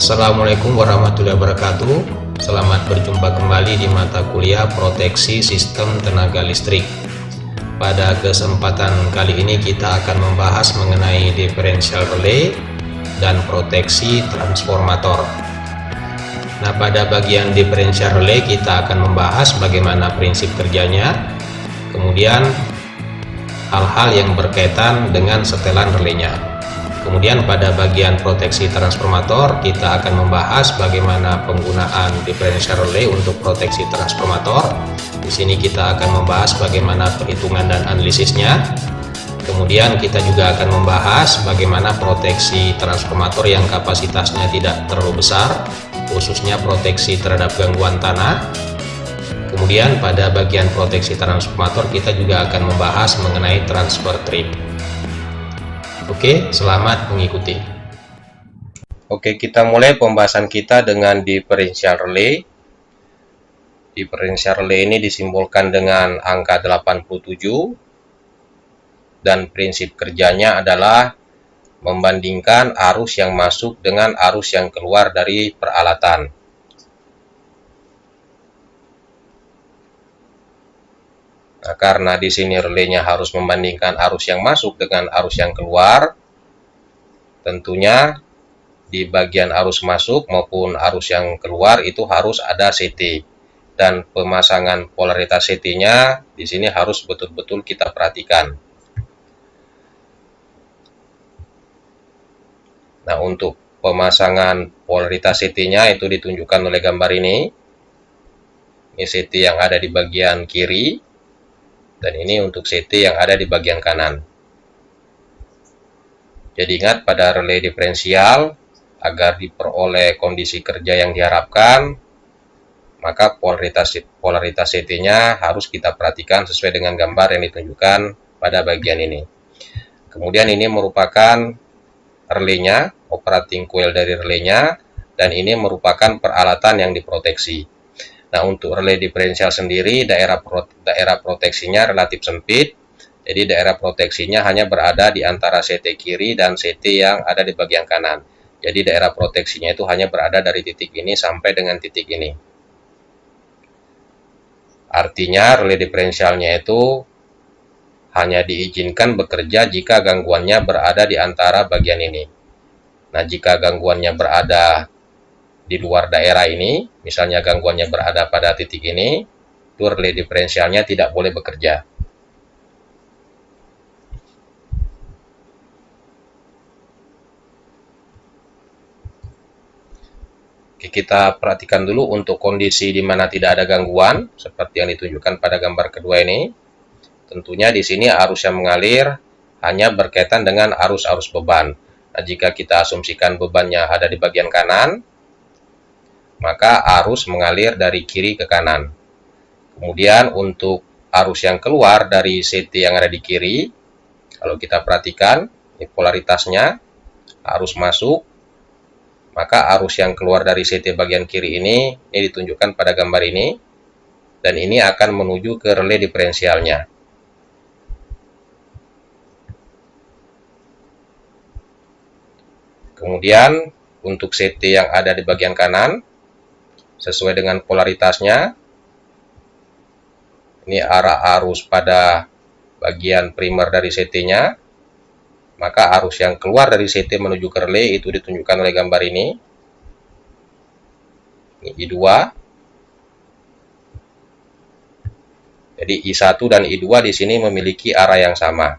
Assalamualaikum warahmatullahi wabarakatuh. Selamat berjumpa kembali di mata kuliah Proteksi Sistem Tenaga Listrik. Pada kesempatan kali ini kita akan membahas mengenai differential relay dan proteksi transformator. Nah, pada bagian differential relay kita akan membahas bagaimana prinsip kerjanya, kemudian hal-hal yang berkaitan dengan setelan relaynya. Kemudian pada bagian proteksi transformator kita akan membahas bagaimana penggunaan differential relay untuk proteksi transformator. Di sini kita akan membahas bagaimana perhitungan dan analisisnya. Kemudian kita juga akan membahas bagaimana proteksi transformator yang kapasitasnya tidak terlalu besar, khususnya proteksi terhadap gangguan tanah. Kemudian pada bagian proteksi transformator kita juga akan membahas mengenai transfer trip. Oke, selamat mengikuti. Oke, kita mulai pembahasan kita dengan differential relay. Differential relay ini disimbolkan dengan angka 87 dan prinsip kerjanya adalah membandingkan arus yang masuk dengan arus yang keluar dari peralatan. Nah, karena di sini relaynya harus membandingkan arus yang masuk dengan arus yang keluar, tentunya di bagian arus masuk maupun arus yang keluar itu harus ada CT, dan pemasangan polaritas CT-nya di sini harus betul-betul kita perhatikan. Nah, untuk pemasangan polaritas CT-nya itu ditunjukkan oleh gambar ini. Ini CT yang ada di bagian kiri. Dan ini untuk CT yang ada di bagian kanan. Jadi ingat, pada relay diferensial, agar diperoleh kondisi kerja yang diharapkan, maka polaritas CT-nya harus kita perhatikan sesuai dengan gambar yang ditunjukkan pada bagian ini. Kemudian ini merupakan relaynya, operating coil dari relaynya, dan ini merupakan peralatan yang diproteksi. Nah, untuk relay diferensial sendiri, daerah proteksinya relatif sempit. Jadi daerah proteksinya hanya berada di antara CT kiri dan CT yang ada di bagian kanan. Jadi daerah proteksinya itu hanya berada dari titik ini sampai dengan titik ini. Artinya relay diferensialnya itu hanya diizinkan bekerja jika gangguannya berada di antara bagian ini. Nah, jika gangguannya berada di luar daerah ini, misalnya gangguannya berada pada titik ini, itu relay diferensialnya tidak boleh bekerja. Oke, kita perhatikan dulu untuk kondisi di mana tidak ada gangguan, seperti yang ditunjukkan pada gambar kedua ini. Tentunya di sini arus yang mengalir hanya berkaitan dengan arus-arus beban. Nah, jika kita asumsikan bebannya ada di bagian kanan, maka arus mengalir dari kiri ke kanan. Kemudian untuk arus yang keluar dari CT yang ada di kiri, kalau kita perhatikan, ini polaritasnya, arus masuk, maka arus yang keluar dari CT bagian kiri ini ditunjukkan pada gambar ini, dan ini akan menuju ke relay diferensialnya. Kemudian untuk CT yang ada di bagian kanan, sesuai dengan polaritasnya, ini arah arus pada bagian primer dari CT-nya, maka arus yang keluar dari CT menuju ke relay itu ditunjukkan oleh gambar ini. Ini I2. Jadi I1 dan I2 di sini memiliki arah yang sama.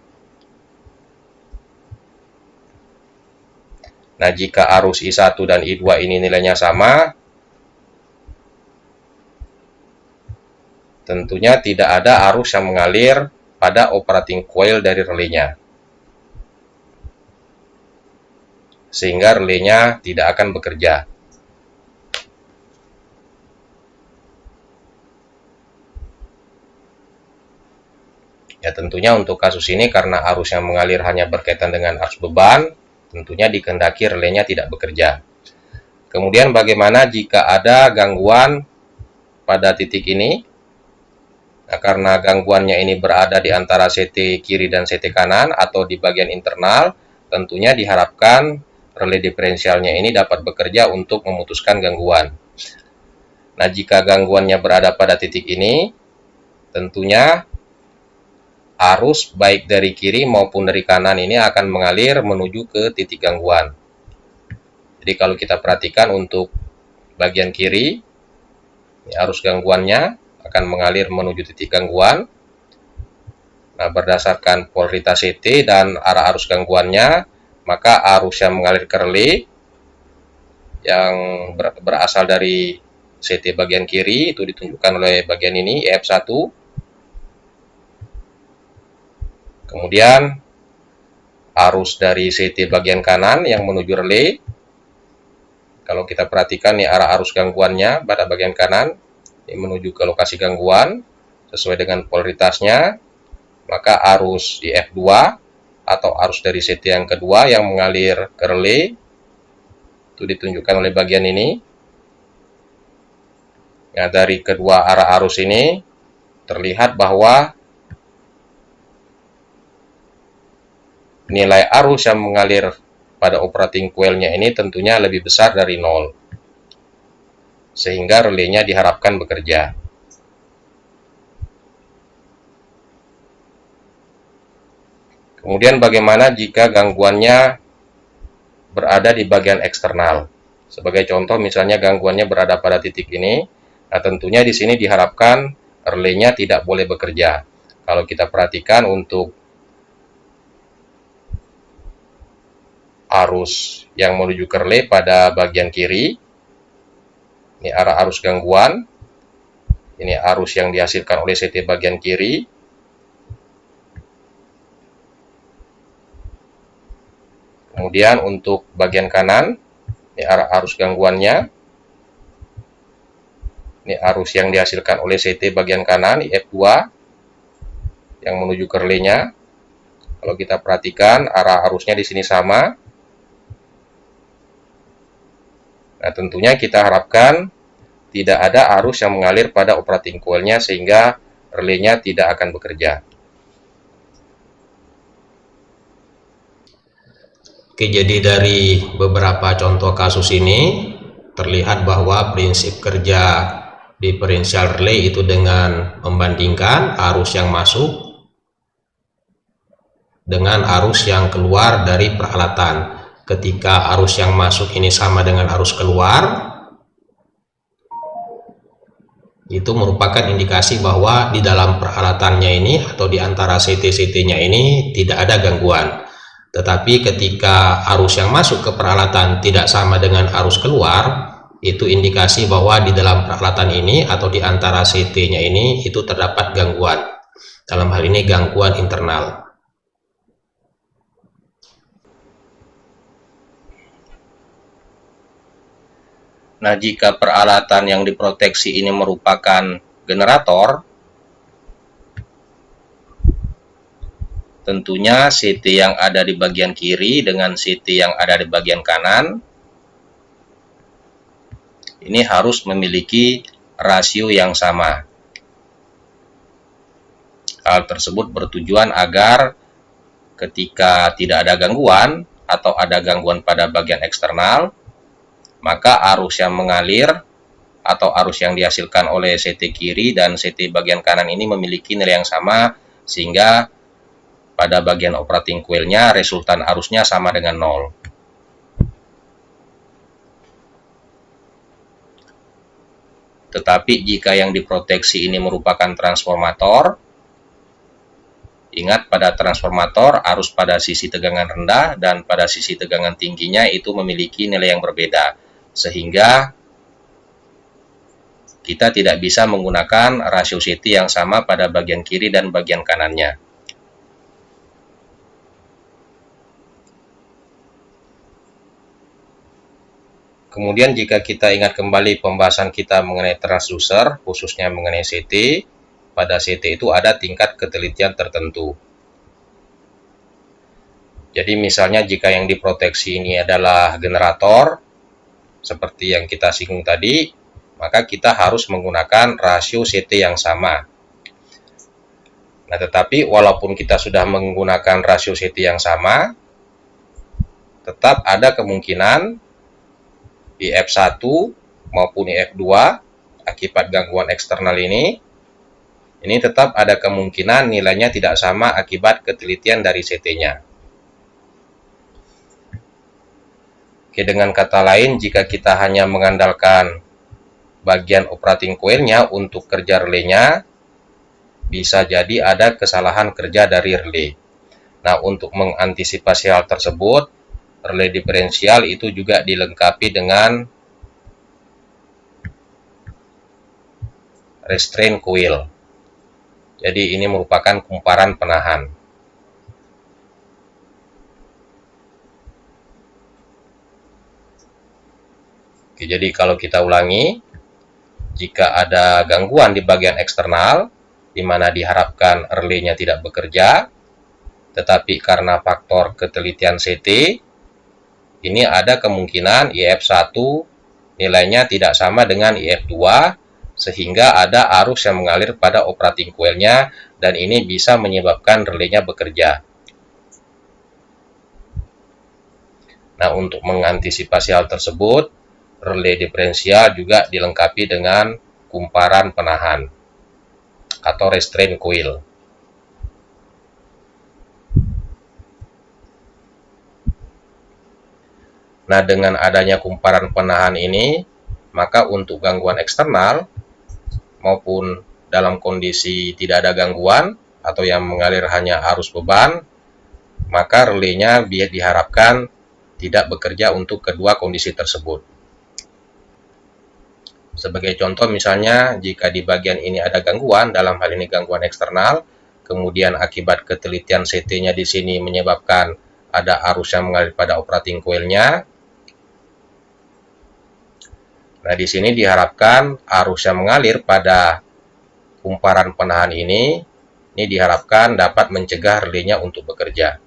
Nah, jika arus I1 dan I2 ini nilainya sama, tentunya tidak ada arus yang mengalir pada operating coil dari relaynya, sehingga relaynya tidak akan bekerja. Ya, tentunya untuk kasus ini karena arus yang mengalir hanya berkaitan dengan arus beban, tentunya dikehendaki relaynya tidak bekerja. Kemudian bagaimana jika ada gangguan pada titik ini? Nah, karena gangguannya ini berada di antara CT kiri dan CT kanan atau di bagian internal, tentunya diharapkan relay diferensialnya ini dapat bekerja untuk memutuskan gangguan. Nah, jika gangguannya berada pada titik ini, tentunya arus baik dari kiri maupun dari kanan ini akan mengalir menuju ke titik gangguan. Jadi kalau kita perhatikan untuk bagian kiri, arus gangguannya akan mengalir menuju titik gangguan. Nah, berdasarkan polaritas CT dan arah arus gangguannya, maka arus yang mengalir ke relay yang berasal dari CT bagian kiri itu ditunjukkan oleh bagian ini, EF1. Kemudian arus dari CT bagian kanan yang menuju relay, kalau kita perhatikan nih arah arus gangguannya pada bagian kanan ini menuju ke lokasi gangguan sesuai dengan polaritasnya, maka arus di F2 atau arus dari CT yang kedua yang mengalir ke relay itu ditunjukkan oleh bagian ini. Nah, dari kedua arah arus ini terlihat bahwa nilai arus yang mengalir pada operating coil-nya ini tentunya lebih besar dari 0, sehingga relaynya diharapkan bekerja. Kemudian bagaimana jika gangguannya berada di bagian eksternal? Sebagai contoh, misalnya gangguannya berada pada titik ini, nah tentunya di sini diharapkan relaynya tidak boleh bekerja. Kalau kita perhatikan untuk arus yang menuju ke relay pada bagian kiri, ini arah arus gangguan, ini arus yang dihasilkan oleh CT bagian kiri. Kemudian untuk bagian kanan, ini arah arus gangguannya, ini arus yang dihasilkan oleh CT bagian kanan, F2, yang menuju ke relaynya. Kalau kita perhatikan, arah arusnya di sini sama. Nah, tentunya kita harapkan tidak ada arus yang mengalir pada operating coil-nya sehingga relaynya tidak akan bekerja. Oke, jadi dari beberapa contoh kasus ini terlihat bahwa prinsip kerja diferential relay itu dengan membandingkan arus yang masuk dengan arus yang keluar dari peralatan. Ketika arus yang masuk ini sama dengan arus keluar, itu merupakan indikasi bahwa di dalam peralatannya ini atau di antara CT-CT-nya ini tidak ada gangguan. Tetapi ketika arus yang masuk ke peralatan tidak sama dengan arus keluar, itu indikasi bahwa di dalam peralatan ini atau di antara CT-nya ini itu terdapat gangguan. Dalam hal ini gangguan internal. Nah, jika peralatan yang diproteksi ini merupakan generator, tentunya CT yang ada di bagian kiri dengan CT yang ada di bagian kanan ini harus memiliki rasio yang sama. Hal tersebut bertujuan agar ketika tidak ada gangguan atau ada gangguan pada bagian eksternal, maka arus yang mengalir atau arus yang dihasilkan oleh CT kiri dan CT bagian kanan ini memiliki nilai yang sama, sehingga pada bagian operating coil-nya resultan arusnya sama dengan 0. Tetapi jika yang diproteksi ini merupakan transformator, ingat pada transformator arus pada sisi tegangan rendah dan pada sisi tegangan tingginya itu memiliki nilai yang berbeda, sehingga kita tidak bisa menggunakan rasio CT yang sama pada bagian kiri dan bagian kanannya. Kemudian jika kita ingat kembali pembahasan kita mengenai transducer, khususnya mengenai CT, pada CT itu ada tingkat ketelitian tertentu. Jadi misalnya jika yang diproteksi ini adalah generator, seperti yang kita singgung tadi, maka kita harus menggunakan rasio CT yang sama. Nah, tetapi walaupun kita sudah menggunakan rasio CT yang sama, tetap ada kemungkinan IF1 maupun IF2 akibat gangguan eksternal ini tetap ada kemungkinan nilainya tidak sama akibat ketelitian dari CT-nya. Oke, dengan kata lain, jika kita hanya mengandalkan bagian operating coil-nya untuk kerja relay-nya, bisa jadi ada kesalahan kerja dari relay. Nah, untuk mengantisipasi hal tersebut, relay diferensial itu juga dilengkapi dengan restraint coil. Jadi ini merupakan kumparan penahan. Oke, jadi kalau kita ulangi, jika ada gangguan di bagian eksternal, di mana diharapkan relay-nya tidak bekerja, tetapi karena faktor ketelitian CT, ini ada kemungkinan IF1 nilainya tidak sama dengan IF2, sehingga ada arus yang mengalir pada operating coil-nya, dan ini bisa menyebabkan relay-nya bekerja. Nah, untuk mengantisipasi hal tersebut, relay diferensial juga dilengkapi dengan kumparan penahan atau restraint coil. Nah, dengan adanya kumparan penahan ini, maka untuk gangguan eksternal maupun dalam kondisi tidak ada gangguan atau yang mengalir hanya arus beban, maka relay-nya diharapkan tidak bekerja untuk kedua kondisi tersebut. Sebagai contoh, misalnya jika di bagian ini ada gangguan, dalam hal ini gangguan eksternal, kemudian akibat ketelitian CT-nya di sini menyebabkan ada arus yang mengalir pada operating coil-nya. Nah, di sini diharapkan arus yang mengalir pada kumparan penahan ini diharapkan dapat mencegah relay-nya untuk bekerja.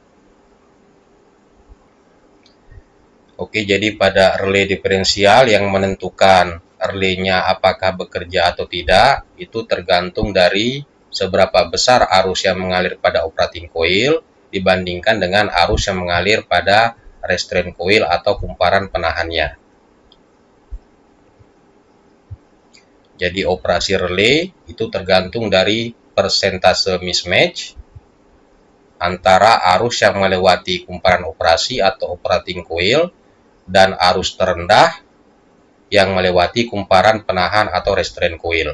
Oke, jadi pada relay diferensial yang menentukan relay-nya apakah bekerja atau tidak, itu tergantung dari seberapa besar arus yang mengalir pada operating coil dibandingkan dengan arus yang mengalir pada restraint coil atau kumparan penahannya. Jadi operasi relay itu tergantung dari persentase mismatch antara arus yang melewati kumparan operasi atau operating coil dan arus terendah yang melewati kumparan penahan atau restraint coil.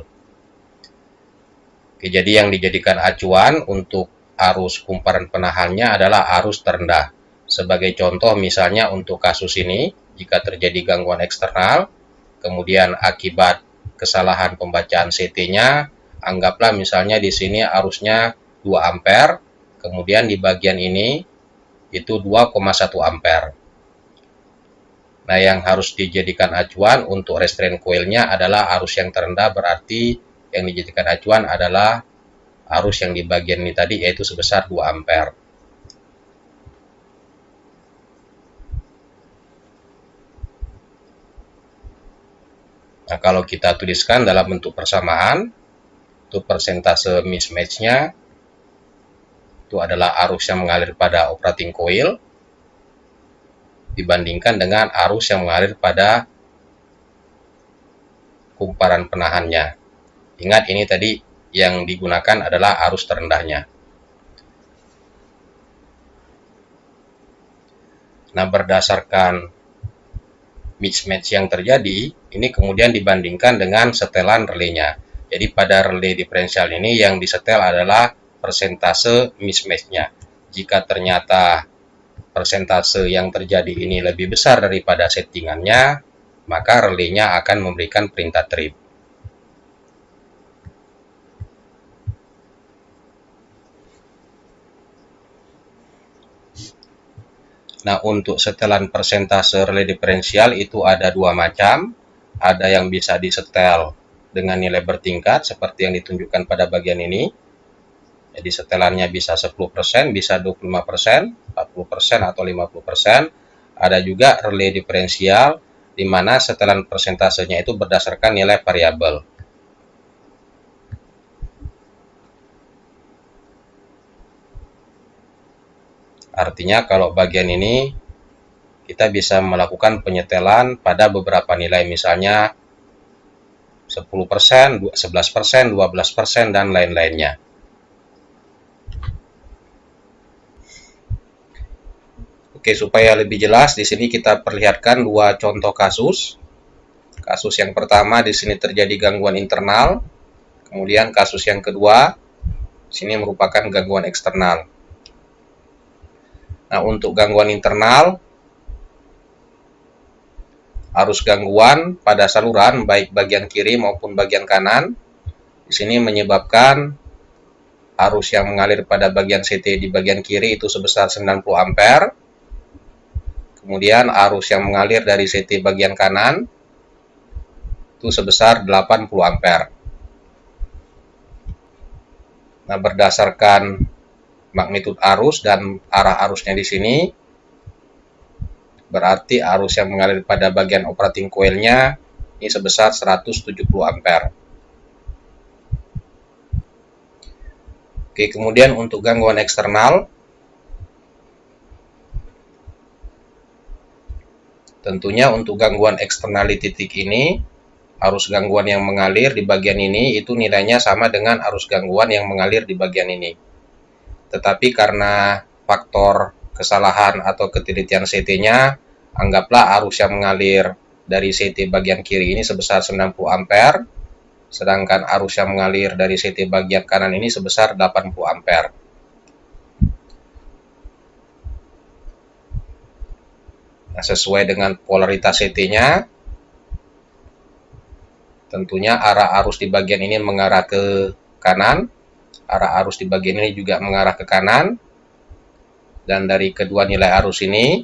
Oke, jadi yang dijadikan acuan untuk arus kumparan penahannya adalah arus terendah. Sebagai contoh, misalnya untuk kasus ini, jika terjadi gangguan eksternal, kemudian akibat kesalahan pembacaan CT-nya, anggaplah misalnya di sini arusnya 2 ampere, kemudian di bagian ini itu 2,1 ampere. Nah, yang harus dijadikan acuan untuk restraint coil-nya adalah arus yang terendah, berarti yang dijadikan acuan adalah arus yang di bagian ini tadi, yaitu sebesar 2 ampere. Nah, kalau kita tuliskan dalam bentuk persamaan, itu persentase mismatch-nya itu adalah arus yang mengalir pada operating coil dibandingkan dengan arus yang mengalir pada kumparan penahannya. Ingat, ini tadi yang digunakan adalah arus terendahnya. Nah, berdasarkan mismatch yang terjadi, ini kemudian dibandingkan dengan setelan relay-nya. Jadi pada relay diferensial ini yang disetel adalah persentase mismatch-nya. Jika ternyata persentase yang terjadi ini lebih besar daripada settingannya, maka relay-nya akan memberikan perintah trip. Nah, untuk setelan persentase relay diferensial itu ada dua macam. Ada yang bisa disetel dengan nilai bertingkat seperti yang ditunjukkan pada bagian ini. Jadi setelannya bisa 10%, bisa 25%, 40% atau 50%. Ada juga relay diferensial di mana setelan persentasenya itu berdasarkan nilai variabel. Artinya kalau bagian ini kita bisa melakukan penyetelan pada beberapa nilai, misalnya 10%, 11%, 12%, dan lain-lainnya. Oke, supaya lebih jelas, di sini kita perlihatkan dua contoh kasus. Kasus yang pertama di sini terjadi gangguan internal, kemudian kasus yang kedua di sini merupakan gangguan eksternal. Nah, untuk gangguan internal, arus gangguan pada saluran baik bagian kiri maupun bagian kanan di sini menyebabkan arus yang mengalir pada bagian CT di bagian kiri itu sebesar 90 ampere. Kemudian arus yang mengalir dari CT bagian kanan itu sebesar 80 ampere. Nah, berdasarkan magnitud arus dan arah arusnya di sini, berarti arus yang mengalir pada bagian operating coil-nya ini sebesar 170 ampere. Oke, kemudian untuk gangguan eksternal, tentunya untuk gangguan eksternal di titik ini, arus gangguan yang mengalir di bagian ini itu nilainya sama dengan arus gangguan yang mengalir di bagian ini. Tetapi karena faktor kesalahan atau ketelitian CT-nya, anggaplah arus yang mengalir dari CT bagian kiri ini sebesar 90 ampere, sedangkan arus yang mengalir dari CT bagian kanan ini sebesar 80 ampere. Nah, sesuai dengan polaritas CT-nya, tentunya arah arus di bagian ini mengarah ke kanan, arah arus di bagian ini juga mengarah ke kanan, dan dari kedua nilai arus ini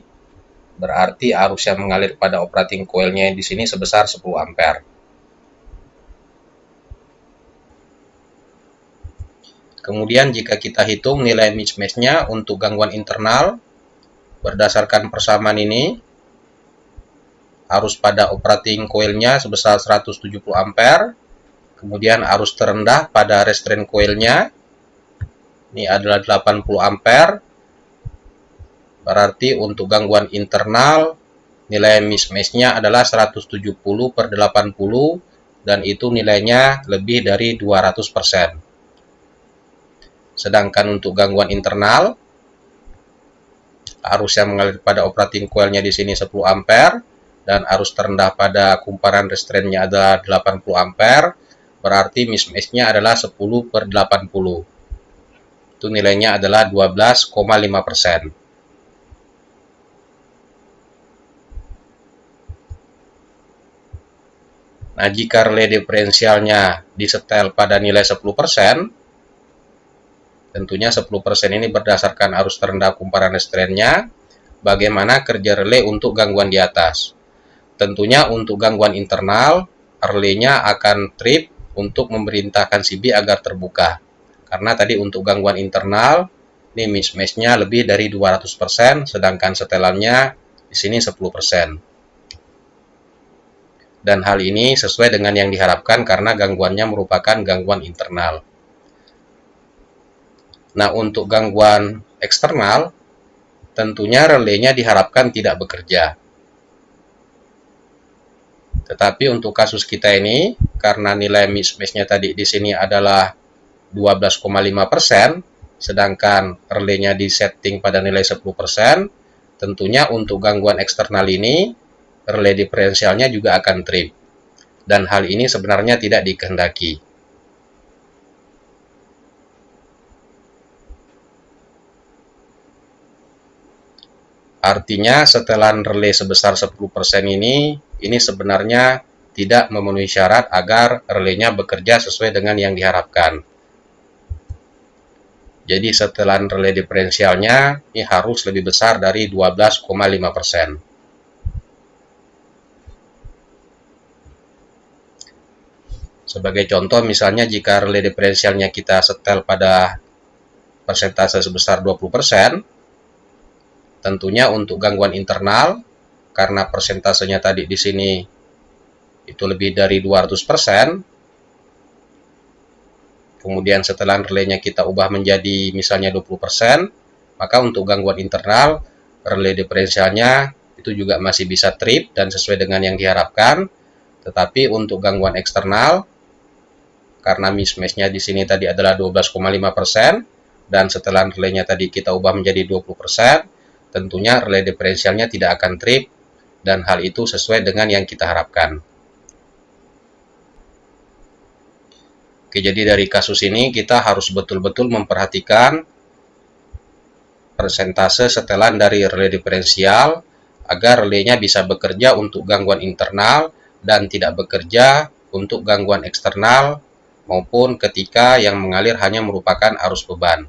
berarti arus yang mengalir pada operating coil-nya di sini sebesar 10 ampere. Kemudian jika kita hitung nilai mismatch-nya untuk gangguan internal, berdasarkan persamaan ini, arus pada operating coil-nya sebesar 170 ampere, kemudian arus terendah pada restraint coil-nya ini adalah 80 ampere, berarti untuk gangguan internal nilai mismatch-nya adalah 170 per 80, dan itu nilainya lebih dari 200%. Sedangkan untuk gangguan internal, arus yang mengalir pada operating coil-nya di sini 10 ampere, dan arus terendah pada kumparan restraint-nya adalah 80 ampere, berarti mismatch-nya adalah 10 per 80. Itu nilainya adalah 12,5%. Nah, jika relay diferensialnya disetel pada nilai 10%, tentunya 10% ini berdasarkan arus terendah kumparan restraint-nya. Bagaimana kerja relay untuk gangguan di atas? Tentunya untuk gangguan internal, relay-nya akan trip untuk memerintahkan CB agar terbuka. Karena tadi untuk gangguan internal, ini mismatch-nya lebih dari 200%, sedangkan setelannya di sini 10%. Dan hal ini sesuai dengan yang diharapkan karena gangguannya merupakan gangguan internal. Nah, untuk gangguan eksternal, tentunya relay-nya diharapkan tidak bekerja. Tetapi untuk kasus kita ini, karena nilai mismatch-nya tadi di sini adalah 12,5%, sedangkan relay-nya disetting pada nilai 10%, tentunya untuk gangguan eksternal ini, relay diferensialnya juga akan trip. Dan hal ini sebenarnya tidak dikehendaki. Artinya setelan relay sebesar 10% ini sebenarnya tidak memenuhi syarat agar relaynya bekerja sesuai dengan yang diharapkan. Jadi setelan relay diferensialnya ini harus lebih besar dari 12,5%. Sebagai contoh, misalnya jika relay diferensialnya kita setel pada persentase sebesar 20%, tentunya untuk gangguan internal, karena persentasenya tadi di sini itu lebih dari 200%, kemudian setelah relaynya kita ubah menjadi misalnya 20%, maka untuk gangguan internal, relay diferensialnya itu juga masih bisa trip dan sesuai dengan yang diharapkan. Tetapi untuk gangguan eksternal, karena mismatch-nya di sini tadi adalah 12,5%, dan setelah relaynya tadi kita ubah menjadi 20%, tentunya relay diferensialnya tidak akan trip, dan hal itu sesuai dengan yang kita harapkan. Oke, jadi dari kasus ini kita harus betul-betul memperhatikan persentase setelan dari relay diferensial agar relaynya bisa bekerja untuk gangguan internal dan tidak bekerja untuk gangguan eksternal maupun ketika yang mengalir hanya merupakan arus beban.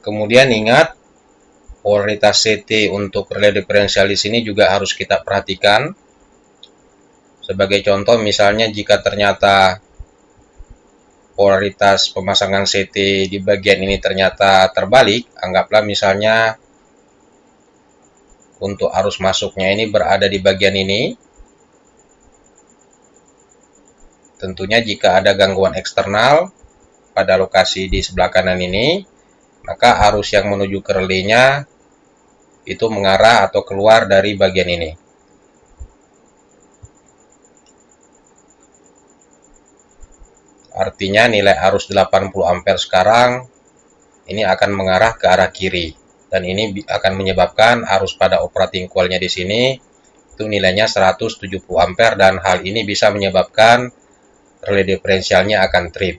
Kemudian ingat, polaritas CT untuk relay diferensial di sini juga harus kita perhatikan. Sebagai contoh, misalnya jika ternyata polaritas pemasangan CT di bagian ini ternyata terbalik, anggaplah misalnya untuk arus masuknya ini berada di bagian ini. Tentunya jika ada gangguan eksternal pada lokasi di sebelah kanan ini, maka arus yang menuju ke relaynya itu mengarah atau keluar dari bagian ini. Artinya nilai arus 80 ampere sekarang ini akan mengarah ke arah kiri, dan ini akan menyebabkan arus pada operating coil-nya di sini itu nilainya 170 ampere, dan hal ini bisa menyebabkan relay diferensialnya akan trip.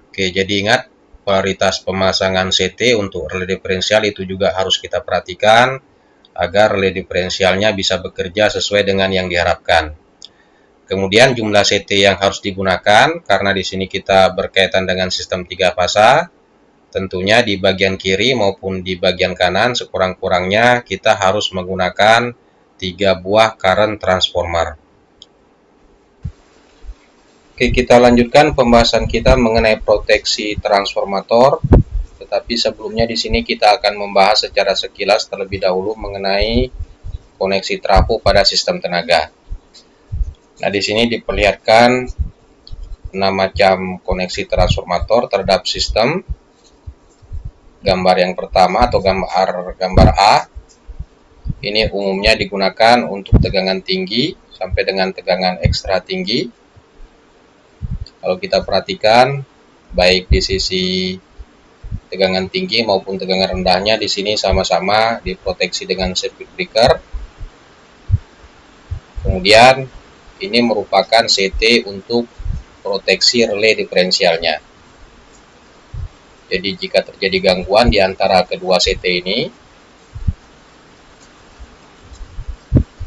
Oke, jadi ingat, polaritas pemasangan CT untuk relay diferensial itu juga harus kita perhatikan agar relay diferensialnya bisa bekerja sesuai dengan yang diharapkan. Kemudian jumlah CT yang harus digunakan, karena di sini kita berkaitan dengan sistem 3 fasa, tentunya di bagian kiri maupun di bagian kanan sekurang-kurangnya kita harus menggunakan 3 buah current transformer. Oke, kita lanjutkan pembahasan kita mengenai proteksi transformator. Tetapi sebelumnya di sini kita akan membahas secara sekilas terlebih dahulu mengenai koneksi trafo pada sistem tenaga. Nah, di sini diperlihatkan 6 macam koneksi transformator terhadap sistem. Gambar yang pertama atau gambar A, ini umumnya digunakan untuk tegangan tinggi sampai dengan tegangan ekstra tinggi. Kalau kita perhatikan, baik di sisi tegangan tinggi maupun tegangan rendahnya di sini sama-sama diproteksi dengan circuit breaker. Kemudian ini merupakan CT untuk proteksi relay diferensialnya. Jadi jika terjadi gangguan di antara kedua CT ini,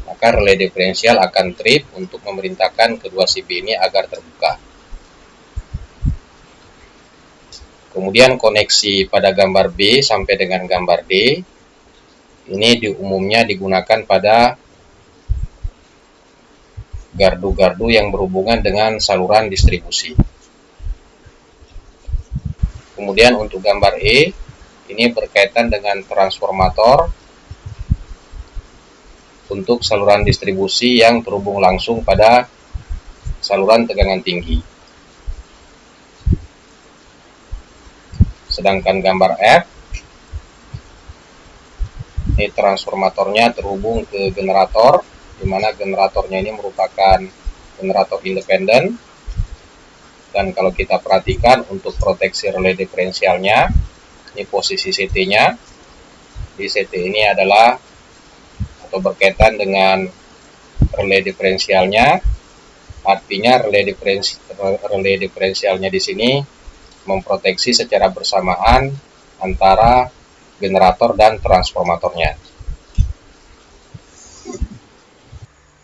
maka relay diferensial akan trip untuk memerintahkan kedua CB ini agar terbuka. Kemudian koneksi pada gambar B sampai dengan gambar D, ini umumnya digunakan pada gardu-gardu yang berhubungan dengan saluran distribusi. Kemudian untuk gambar E, ini berkaitan dengan transformator untuk saluran distribusi yang terhubung langsung pada saluran tegangan tinggi. Sedangkan gambar F, ini transformatornya terhubung ke generator, di mana generatornya ini merupakan generator independen. Dan kalau kita perhatikan untuk proteksi relay diferensialnya, ini posisi CT-nya. Di CT ini adalah atau berkaitan dengan relay diferensialnya. Artinya relay diferensialnya di sini memproteksi secara bersamaan antara generator dan transformatornya.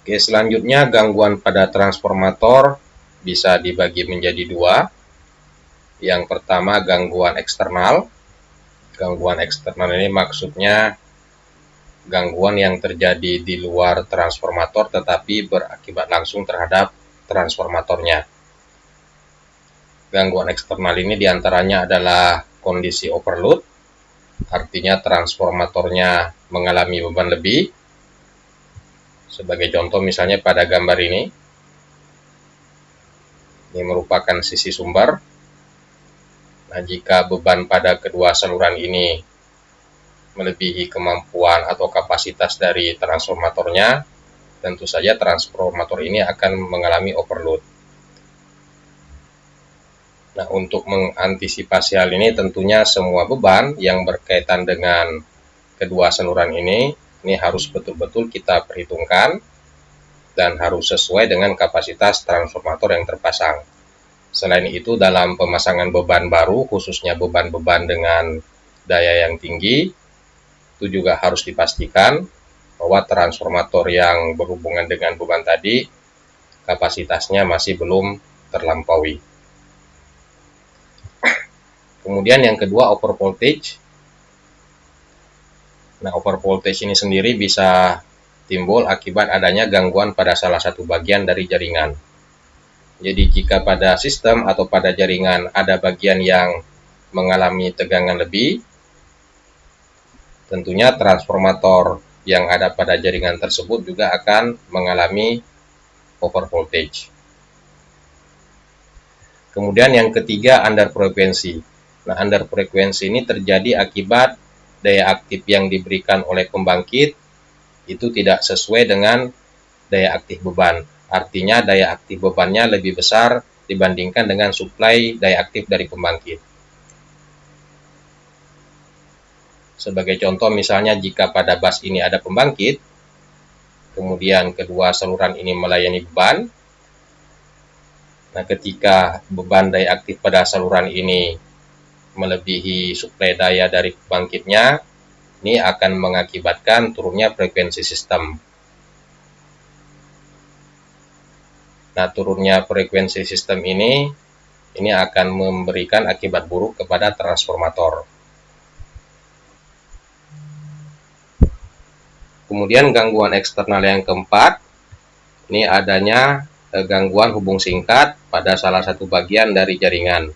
Oke, selanjutnya gangguan pada transformator bisa dibagi menjadi dua. Yang pertama gangguan eksternal. Gangguan eksternal ini maksudnya gangguan yang terjadi di luar transformator tetapi berakibat langsung terhadap transformatornya. Gangguan eksternal ini diantaranya adalah kondisi overload, artinya transformatornya mengalami beban lebih. Sebagai contoh misalnya pada gambar ini merupakan sisi sumber. Nah, jika beban pada kedua saluran ini melebihi kemampuan atau kapasitas dari transformatornya, tentu saja transformator ini akan mengalami overload. Nah, untuk mengantisipasi hal ini, tentunya semua beban yang berkaitan dengan kedua saluran ini harus betul-betul kita perhitungkan dan harus sesuai dengan kapasitas transformator yang terpasang. Selain itu, dalam pemasangan beban baru, khususnya beban-beban dengan daya yang tinggi, itu juga harus dipastikan bahwa transformator yang berhubungan dengan beban tadi, kapasitasnya masih belum terlampaui. Kemudian yang kedua, over voltage. Nah, over voltage ini sendiri bisa timbul akibat adanya gangguan pada salah satu bagian dari jaringan. Jadi jika pada sistem atau pada jaringan ada bagian yang mengalami tegangan lebih, tentunya transformator yang ada pada jaringan tersebut juga akan mengalami over voltage. Kemudian yang ketiga, under frekuensi. Nah, under frekuensi ini terjadi akibat daya aktif yang diberikan oleh pembangkit itu tidak sesuai dengan daya aktif beban. Artinya daya aktif bebannya lebih besar dibandingkan dengan suplai daya aktif dari pembangkit. Sebagai contoh, misalnya jika pada bus ini ada pembangkit, kemudian kedua saluran ini melayani beban. Nah, ketika beban daya aktif pada saluran ini melebihi suplai daya dari pembangkitnya, ini akan mengakibatkan turunnya frekuensi sistem. Nah, turunnya frekuensi sistem ini akan memberikan akibat buruk kepada transformator. Kemudian gangguan eksternal yang keempat, ini adanya gangguan hubung singkat pada salah satu bagian dari jaringan.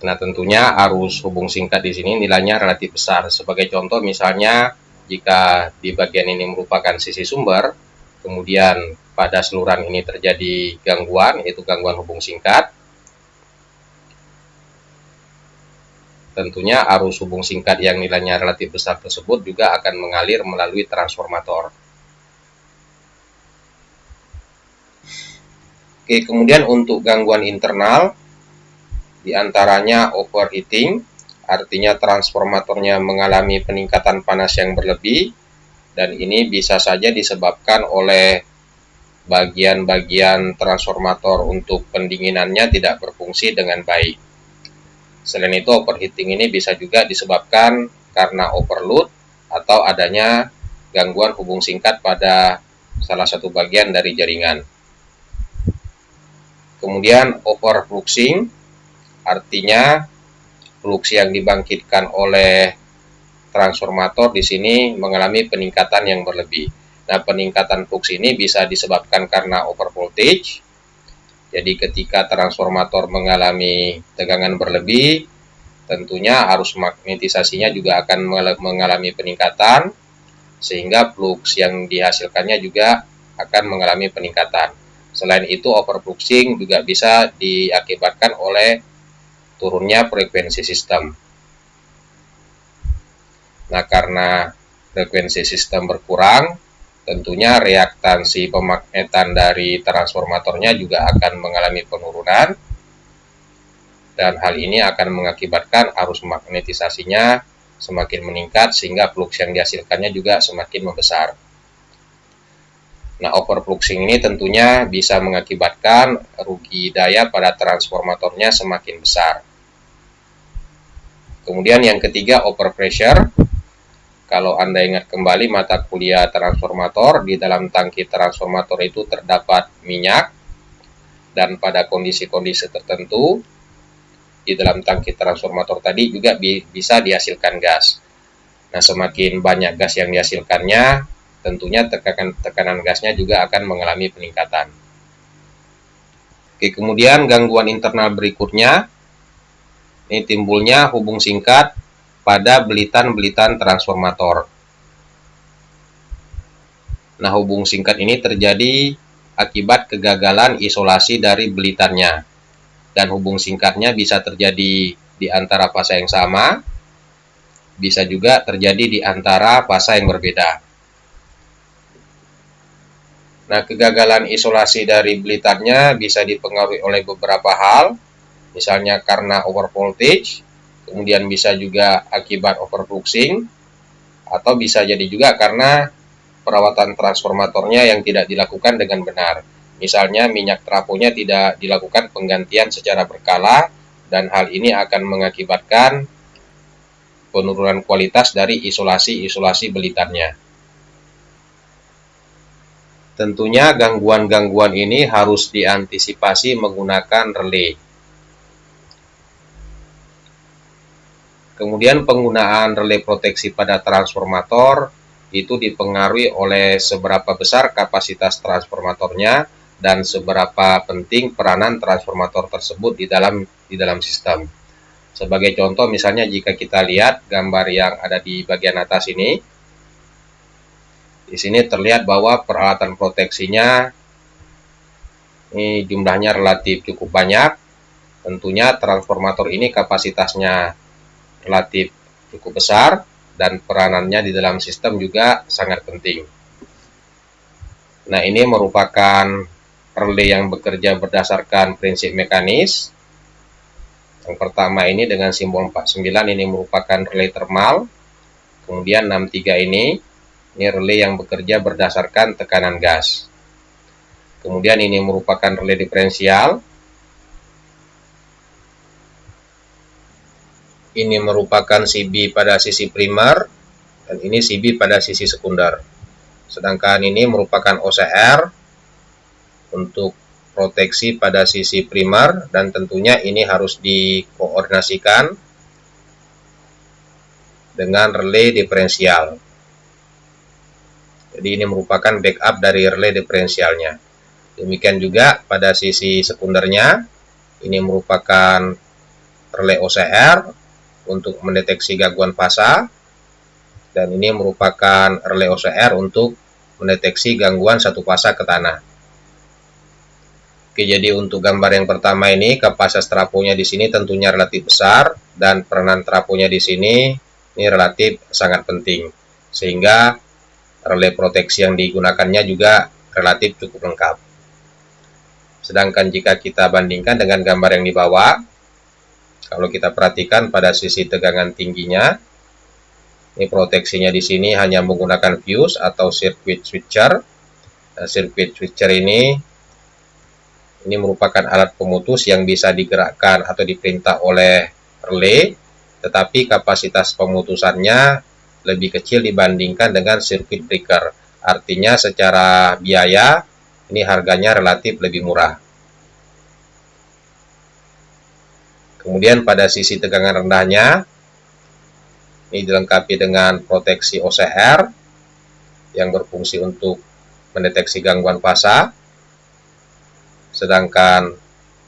Nah, tentunya arus hubung singkat di sini nilainya relatif besar. Sebagai contoh, misalnya jika di bagian ini merupakan sisi sumber, kemudian pada saluran ini terjadi gangguan, yaitu gangguan hubung singkat, tentunya arus hubung singkat yang nilainya relatif besar tersebut juga akan mengalir melalui transformator. Oke, kemudian untuk gangguan internal, diantaranya overheating, artinya transformatornya mengalami peningkatan panas yang berlebih, dan ini bisa saja disebabkan oleh bagian-bagian transformator untuk pendinginannya tidak berfungsi dengan baik. Selain itu, overheating ini bisa juga disebabkan karena overload atau adanya gangguan hubung singkat pada salah satu bagian dari jaringan. Kemudian overfluxing, artinya flux yang dibangkitkan oleh transformator di sini mengalami peningkatan yang berlebih. Nah, peningkatan flux ini bisa disebabkan karena over voltage. Jadi ketika transformator mengalami tegangan berlebih, tentunya arus magnetisasinya juga akan mengalami peningkatan, sehingga flux yang dihasilkannya juga akan mengalami peningkatan. Selain itu, overfluxing juga bisa diakibatkan oleh turunnya frekuensi sistem. Nah, karena frekuensi sistem berkurang, tentunya reaktansi pemagnetan dari transformatornya juga akan mengalami penurunan, dan hal ini akan mengakibatkan arus magnetisasinya semakin meningkat sehingga flux yang dihasilkannya juga semakin membesar. Nah, overfluxing ini tentunya bisa mengakibatkan rugi daya pada transformatornya semakin besar. Kemudian yang ketiga, overpressure. Kalau Anda ingat kembali mata kuliah transformator, di dalam tangki transformator itu terdapat minyak, dan pada kondisi-kondisi tertentu di dalam tangki transformator tadi juga bisa dihasilkan gas. Nah, semakin banyak gas yang dihasilkannya, tentunya tekanan gasnya juga akan mengalami peningkatan. Oke, kemudian gangguan internal berikutnya, ini timbulnya hubung singkat pada belitan-belitan transformator. Nah, hubung singkat ini terjadi akibat kegagalan isolasi dari belitannya. Dan hubung singkatnya bisa terjadi di antara fase yang sama, bisa juga terjadi di antara fasa yang berbeda. Nah, kegagalan isolasi dari blitarnya bisa dipengaruhi oleh beberapa hal, misalnya karena over voltage, kemudian bisa juga akibat overfluxing, atau bisa jadi juga karena perawatan transformatornya yang tidak dilakukan dengan benar. Misalnya minyak trafonya tidak dilakukan penggantian secara berkala, dan hal ini akan mengakibatkan penurunan kualitas dari isolasi blitarnya. Tentunya gangguan-gangguan ini harus diantisipasi menggunakan relay. Kemudian penggunaan relay proteksi pada transformator itu dipengaruhi oleh seberapa besar kapasitas transformatornya dan seberapa penting peranan transformator tersebut di dalam sistem. Sebagai contoh, misalnya jika kita lihat gambar yang ada di bagian atas ini, di sini terlihat bahwa peralatan proteksinya ini jumlahnya relatif cukup banyak. Tentunya transformator ini kapasitasnya relatif cukup besar dan peranannya di dalam sistem juga sangat penting. Nah, ini merupakan relay yang bekerja berdasarkan prinsip mekanis. Yang pertama ini dengan simbol 49 ini merupakan relay termal. Kemudian 63 ini relay yang bekerja berdasarkan tekanan gas. Kemudian ini merupakan relay diferensial. Ini merupakan CB pada sisi primer, dan ini CB pada sisi sekunder. Sedangkan ini merupakan OCR untuk proteksi pada sisi primer, dan tentunya ini harus dikoordinasikan dengan relay diferensial. Jadi ini merupakan backup dari relay diferensialnya. Demikian juga pada sisi sekundernya, ini merupakan relay OCR untuk mendeteksi gangguan fasa, dan ini merupakan relay OCR untuk mendeteksi gangguan satu fasa ke tanah. Oke, jadi untuk gambar yang pertama ini kapasitas trafonya di sini tentunya relatif besar, dan peranan trafonya di sini ini relatif sangat penting, sehingga relay proteksi yang digunakannya juga relatif cukup lengkap. Sedangkan jika kita bandingkan dengan gambar yang di bawah, kalau kita perhatikan pada sisi tegangan tingginya, ini proteksinya di sini hanya menggunakan fuse atau circuit switcher. Nah, circuit switcher ini merupakan alat pemutus yang bisa digerakkan atau diperintah oleh relay, tetapi kapasitas pemutusannya lebih kecil dibandingkan dengan circuit breaker. Artinya secara biaya ini harganya relatif lebih murah. Kemudian pada sisi tegangan rendahnya, ini dilengkapi dengan proteksi OCR yang berfungsi untuk mendeteksi gangguan fasa. Sedangkan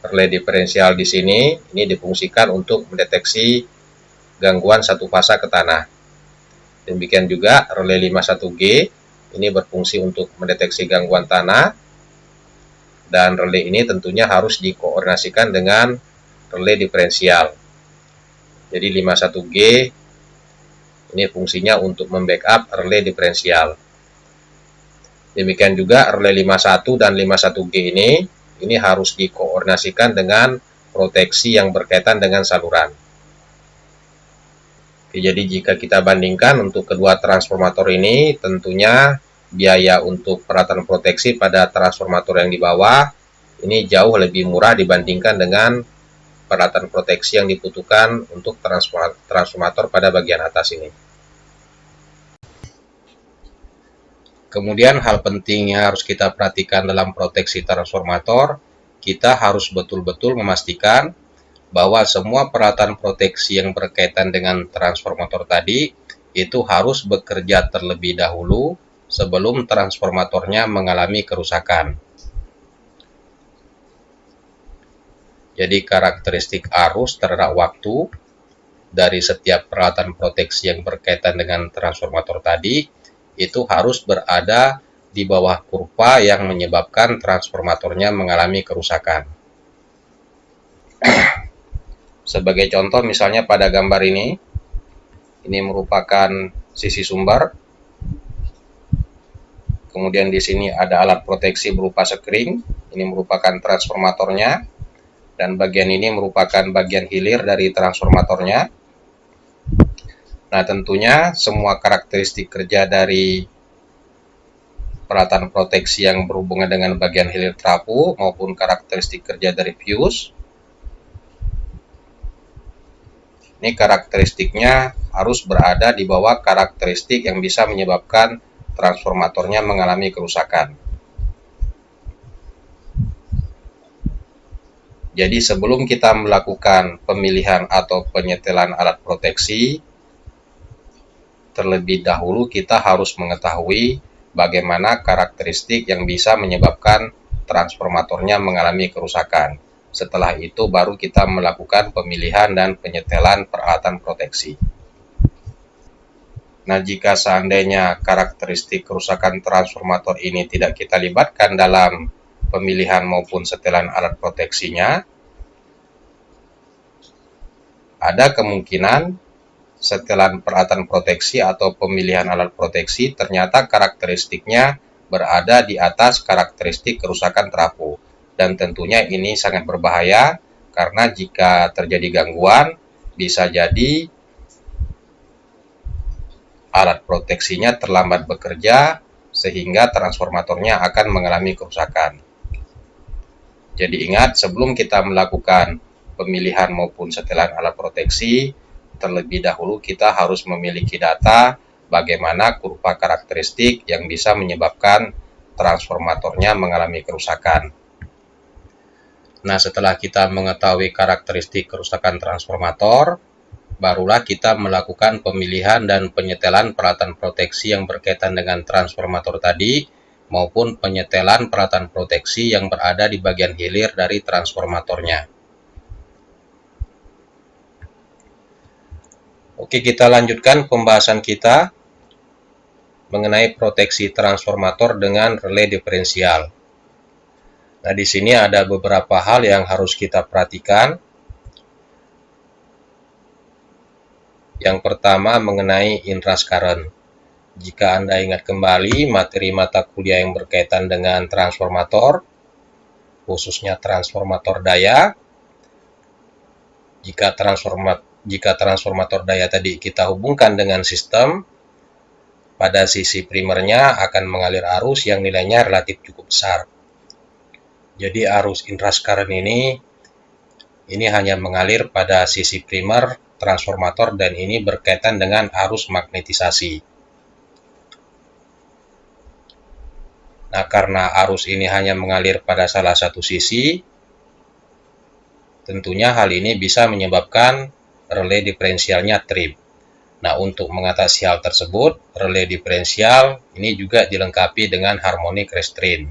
relay diferensial di sini ini difungsikan untuk mendeteksi gangguan satu fasa ke tanah. Demikian juga relay 51G ini berfungsi untuk mendeteksi gangguan tanah, dan relay ini tentunya harus dikoordinasikan dengan relay diferensial. Jadi 51G ini fungsinya untuk membackup relay diferensial. Demikian juga relay 51 dan 51G ini harus dikoordinasikan dengan proteksi yang berkaitan dengan saluran. Oke, jadi jika kita bandingkan untuk kedua transformator ini, tentunya biaya untuk peralatan proteksi pada transformator yang di bawah ini jauh lebih murah dibandingkan dengan peralatan proteksi yang dibutuhkan untuk transformator pada bagian atas ini. Kemudian hal penting yang harus kita perhatikan dalam proteksi transformator, kita harus betul-betul memastikan bahwa semua peralatan proteksi yang berkaitan dengan transformator tadi itu harus bekerja terlebih dahulu sebelum transformatornya mengalami kerusakan. Jadi karakteristik arus terhadap waktu dari setiap peralatan proteksi yang berkaitan dengan transformator tadi itu harus berada di bawah kurva yang menyebabkan transformatornya mengalami kerusakan. Sebagai contoh, misalnya pada gambar ini, Ini merupakan sisi sumber. Kemudian di sini ada alat proteksi berupa sekring. Ini merupakan transformatornya. Dan bagian ini merupakan bagian hilir dari transformatornya. Nah, tentunya semua karakteristik kerja dari peralatan proteksi yang berhubungan dengan bagian hilir trafo maupun karakteristik kerja dari fuse, ini karakteristiknya harus berada di bawah karakteristik yang bisa menyebabkan transformatornya mengalami kerusakan. Jadi sebelum kita melakukan pemilihan atau penyetelan alat proteksi, terlebih dahulu kita harus mengetahui bagaimana karakteristik yang bisa menyebabkan transformatornya mengalami kerusakan. Setelah itu baru kita melakukan pemilihan dan penyetelan peralatan proteksi. Nah, jika seandainya karakteristik kerusakan transformator ini tidak kita libatkan dalam pemilihan maupun setelan alat proteksinya, ada kemungkinan setelan peralatan proteksi atau pemilihan alat proteksi ternyata karakteristiknya berada di atas karakteristik kerusakan trafo. Dan tentunya ini sangat berbahaya karena jika terjadi gangguan bisa jadi alat proteksinya terlambat bekerja sehingga transformatornya akan mengalami kerusakan. Jadi ingat, sebelum kita melakukan pemilihan maupun setelan alat proteksi, terlebih dahulu kita harus memiliki data bagaimana kurva karakteristik yang bisa menyebabkan transformatornya mengalami kerusakan. Nah, setelah kita mengetahui karakteristik kerusakan transformator, barulah kita melakukan pemilihan dan penyetelan peralatan proteksi yang berkaitan dengan transformator tadi, maupun penyetelan peralatan proteksi yang berada di bagian hilir dari transformatornya. Oke, kita lanjutkan pembahasan kita mengenai proteksi transformator dengan relay diferensial. Nah, di sini ada beberapa hal yang harus kita perhatikan. Yang pertama mengenai inrush current. Jika Anda ingat kembali materi mata kuliah yang berkaitan dengan transformator, khususnya transformator daya, jika transformator daya tadi kita hubungkan dengan sistem, pada sisi primernya akan mengalir arus yang nilainya relatif cukup besar. Jadi arus inrush current ini hanya mengalir pada sisi primer transformator dan ini berkaitan dengan arus magnetisasi. Nah, karena arus ini hanya mengalir pada salah satu sisi, tentunya hal ini bisa menyebabkan relay diferensialnya trip. Nah, untuk mengatasi hal tersebut, relay diferensial ini juga dilengkapi dengan harmonic restraint.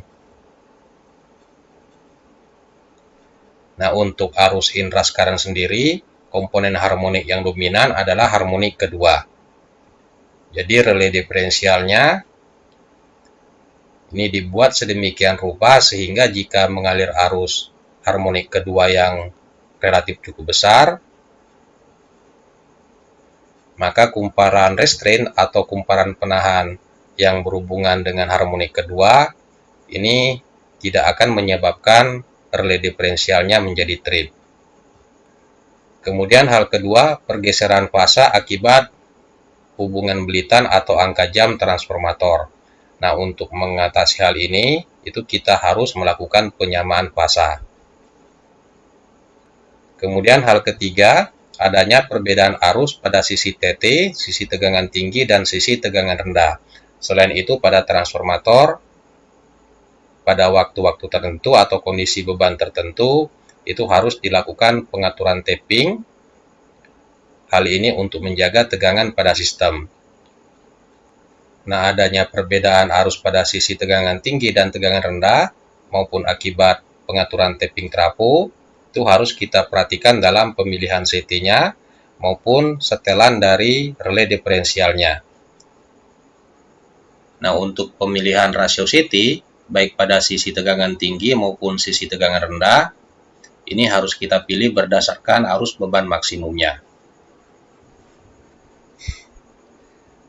Nah, untuk arus inrush current sendiri, komponen harmonik yang dominan adalah harmonik kedua. Jadi relay diferensialnya ini dibuat sedemikian rupa sehingga jika mengalir arus harmonik kedua yang relatif cukup besar, maka kumparan restraint atau kumparan penahan yang berhubungan dengan harmonik kedua ini tidak akan menyebabkan relay diferensialnya menjadi trip. Kemudian hal kedua, pergeseran fasa akibat hubungan belitan atau angka jam transformator. Nah, untuk mengatasi hal ini, itu kita harus melakukan penyamaan fasa. Kemudian hal ketiga, adanya perbedaan arus pada sisi TT, sisi tegangan tinggi, dan sisi tegangan rendah. Selain itu, pada transformator, pada waktu-waktu tertentu atau kondisi beban tertentu, itu harus dilakukan pengaturan tapping. Hal ini untuk menjaga tegangan pada sistem. Nah, adanya perbedaan arus pada sisi tegangan tinggi dan tegangan rendah, maupun akibat pengaturan tapping trafo, itu harus kita perhatikan dalam pemilihan CT-nya maupun setelan dari relay diferensialnya. Nah, untuk pemilihan rasio CT, baik pada sisi tegangan tinggi maupun sisi tegangan rendah, ini harus kita pilih berdasarkan arus beban maksimumnya.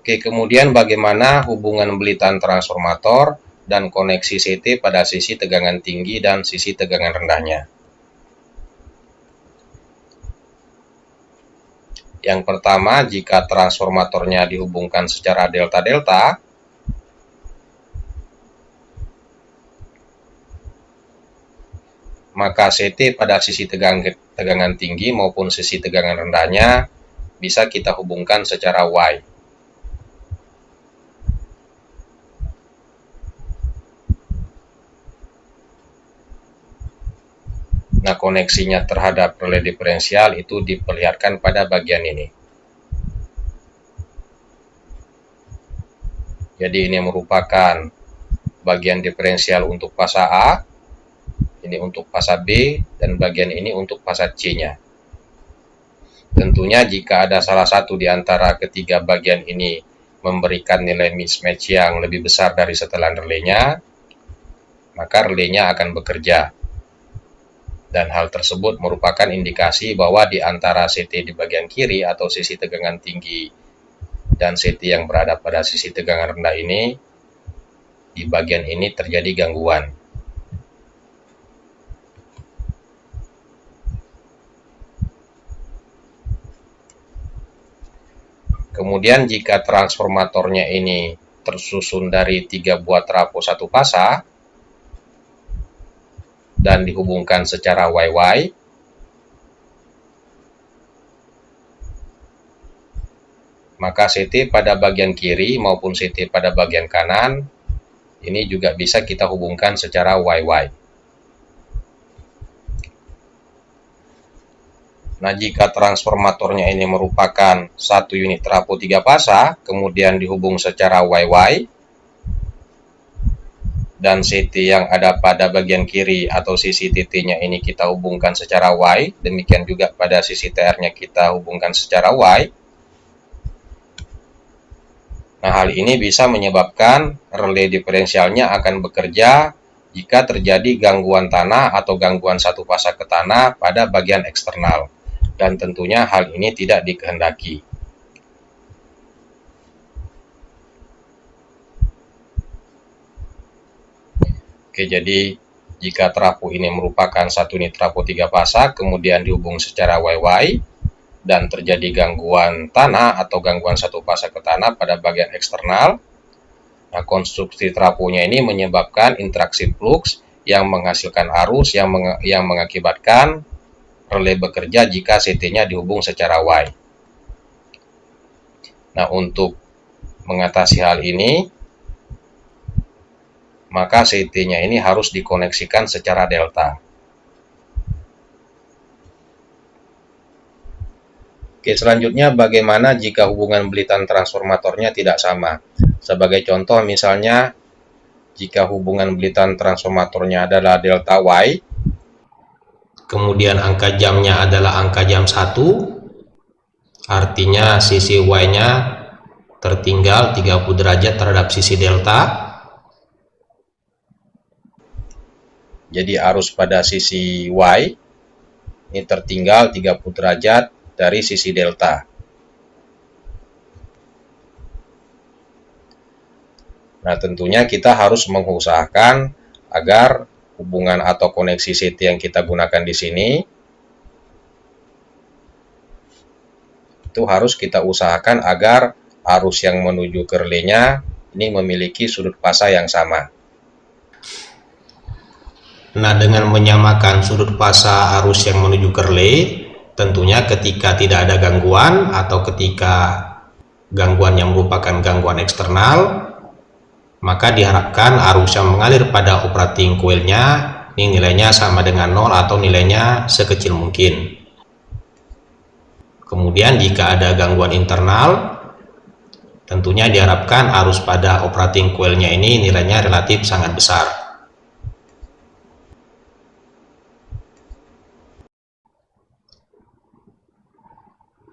Oke, kemudian bagaimana hubungan belitan transformator dan koneksi CT pada sisi tegangan tinggi dan sisi tegangan rendahnya. Yang pertama, jika transformatornya dihubungkan secara delta-delta, maka CT pada sisi tegangan tinggi maupun sisi tegangan rendahnya bisa kita hubungkan secara Y. Nah, koneksinya terhadap relay diferensial itu diperlihatkan pada bagian ini. Jadi ini merupakan bagian diferensial untuk fasa A, ini untuk fasa B, dan bagian ini untuk fasa C-nya. Tentunya jika ada salah satu di antara ketiga bagian ini memberikan nilai mismatch yang lebih besar dari setelan relaynya, maka relaynya akan bekerja. Dan hal tersebut merupakan indikasi bahwa di antara CT di bagian kiri atau sisi tegangan tinggi dan CT yang berada pada sisi tegangan rendah ini, di bagian ini terjadi gangguan. Kemudian jika transformatornya ini tersusun dari 3 buah trafo satu fasa dan dihubungkan secara YY, maka CT pada bagian kiri maupun CT pada bagian kanan ini juga bisa kita hubungkan secara YY. Nah, jika transformatornya ini merupakan satu unit trafo 3 fasa, kemudian dihubung secara YY, dan CT yang ada pada bagian kiri atau sisi TT-nya ini kita hubungkan secara Y, demikian juga pada sisi TR-nya kita hubungkan secara Y. Nah, hal ini bisa menyebabkan relay diferensialnya akan bekerja jika terjadi gangguan tanah atau gangguan satu fasa ke tanah pada bagian eksternal. Dan tentunya hal ini tidak dikehendaki. Oke, jadi jika trafo ini merupakan satu unit trafo 3 fasa, kemudian dihubung secara YY, dan terjadi gangguan tanah atau gangguan satu fasa ke tanah pada bagian eksternal, nah, konstruksi trafonya ini menyebabkan interaksi flux yang menghasilkan arus yang mengakibatkan relay bekerja jika CT-nya dihubung secara Y. Nah, untuk mengatasi hal ini, maka CT-nya ini harus dikoneksikan secara delta. Oke, selanjutnya bagaimana jika hubungan belitan transformatornya tidak sama? Sebagai contoh, misalnya jika hubungan belitan transformatornya adalah delta Y, kemudian angka jamnya adalah angka jam 1, artinya sisi Y-nya tertinggal 30 derajat terhadap sisi delta. Jadi arus pada sisi Y ini tertinggal 30 derajat dari sisi delta. Nah, tentunya kita harus mengusahakan agar hubungan atau koneksi CT yang kita gunakan di sini itu harus kita usahakan agar arus yang menuju ke relaynya ini memiliki sudut fasa yang sama. Nah, dengan menyamakan sudut fasa arus yang menuju ke relay, tentunya ketika tidak ada gangguan atau ketika gangguan yang merupakan gangguan eksternal, maka diharapkan arus yang mengalir pada operating coil-nya ini nilainya sama dengan 0 atau nilainya sekecil mungkin. Kemudian jika ada gangguan internal, tentunya diharapkan arus pada operating coil-nya ini nilainya relatif sangat besar.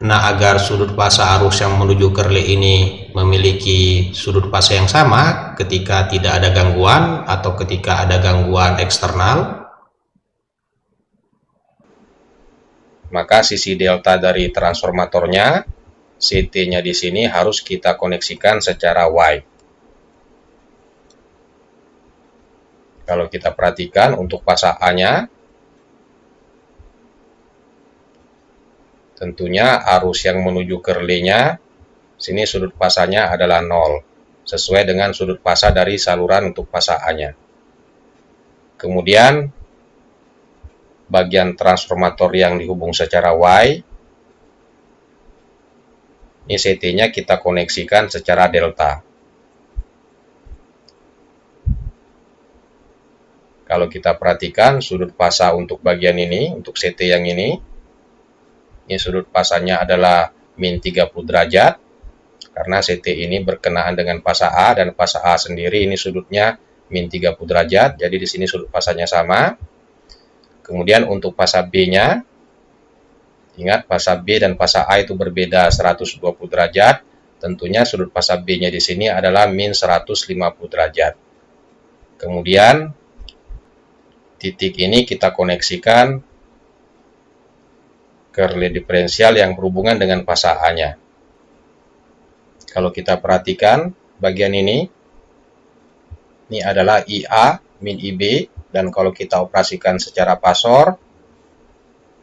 Nah, agar sudut fasa arus yang menuju ke relay ini memiliki sudut fasa yang sama ketika tidak ada gangguan atau ketika ada gangguan eksternal, maka sisi delta dari transformatornya CT-nya di sini harus kita koneksikan secara Y. Kalau kita perhatikan untuk fasa A-nya, tentunya arus yang menuju ke relay-nya, sini sudut pasanya adalah 0, sesuai dengan sudut pasa dari saluran untuk fasa A-nya. Kemudian, bagian transformator yang dihubung secara Y, ini CT-nya kita koneksikan secara delta. Kalau kita perhatikan sudut pasa untuk bagian ini, untuk CT yang ini sudut pasanya adalah min 30 derajat, karena CT ini berkenaan dengan fasa A, dan fasa A sendiri ini sudutnya min 30 derajat, jadi di sini sudut pasanya sama. Kemudian untuk fasa B-nya, ingat fasa B dan fasa A itu berbeda 120 derajat, tentunya sudut pasa B-nya di sini adalah min 150 derajat. Kemudian titik ini kita koneksikan ke relay diferensial yang berhubungan dengan fasa A-nya. Kalau kita perhatikan bagian ini adalah IA min IB, dan kalau kita operasikan secara pasor,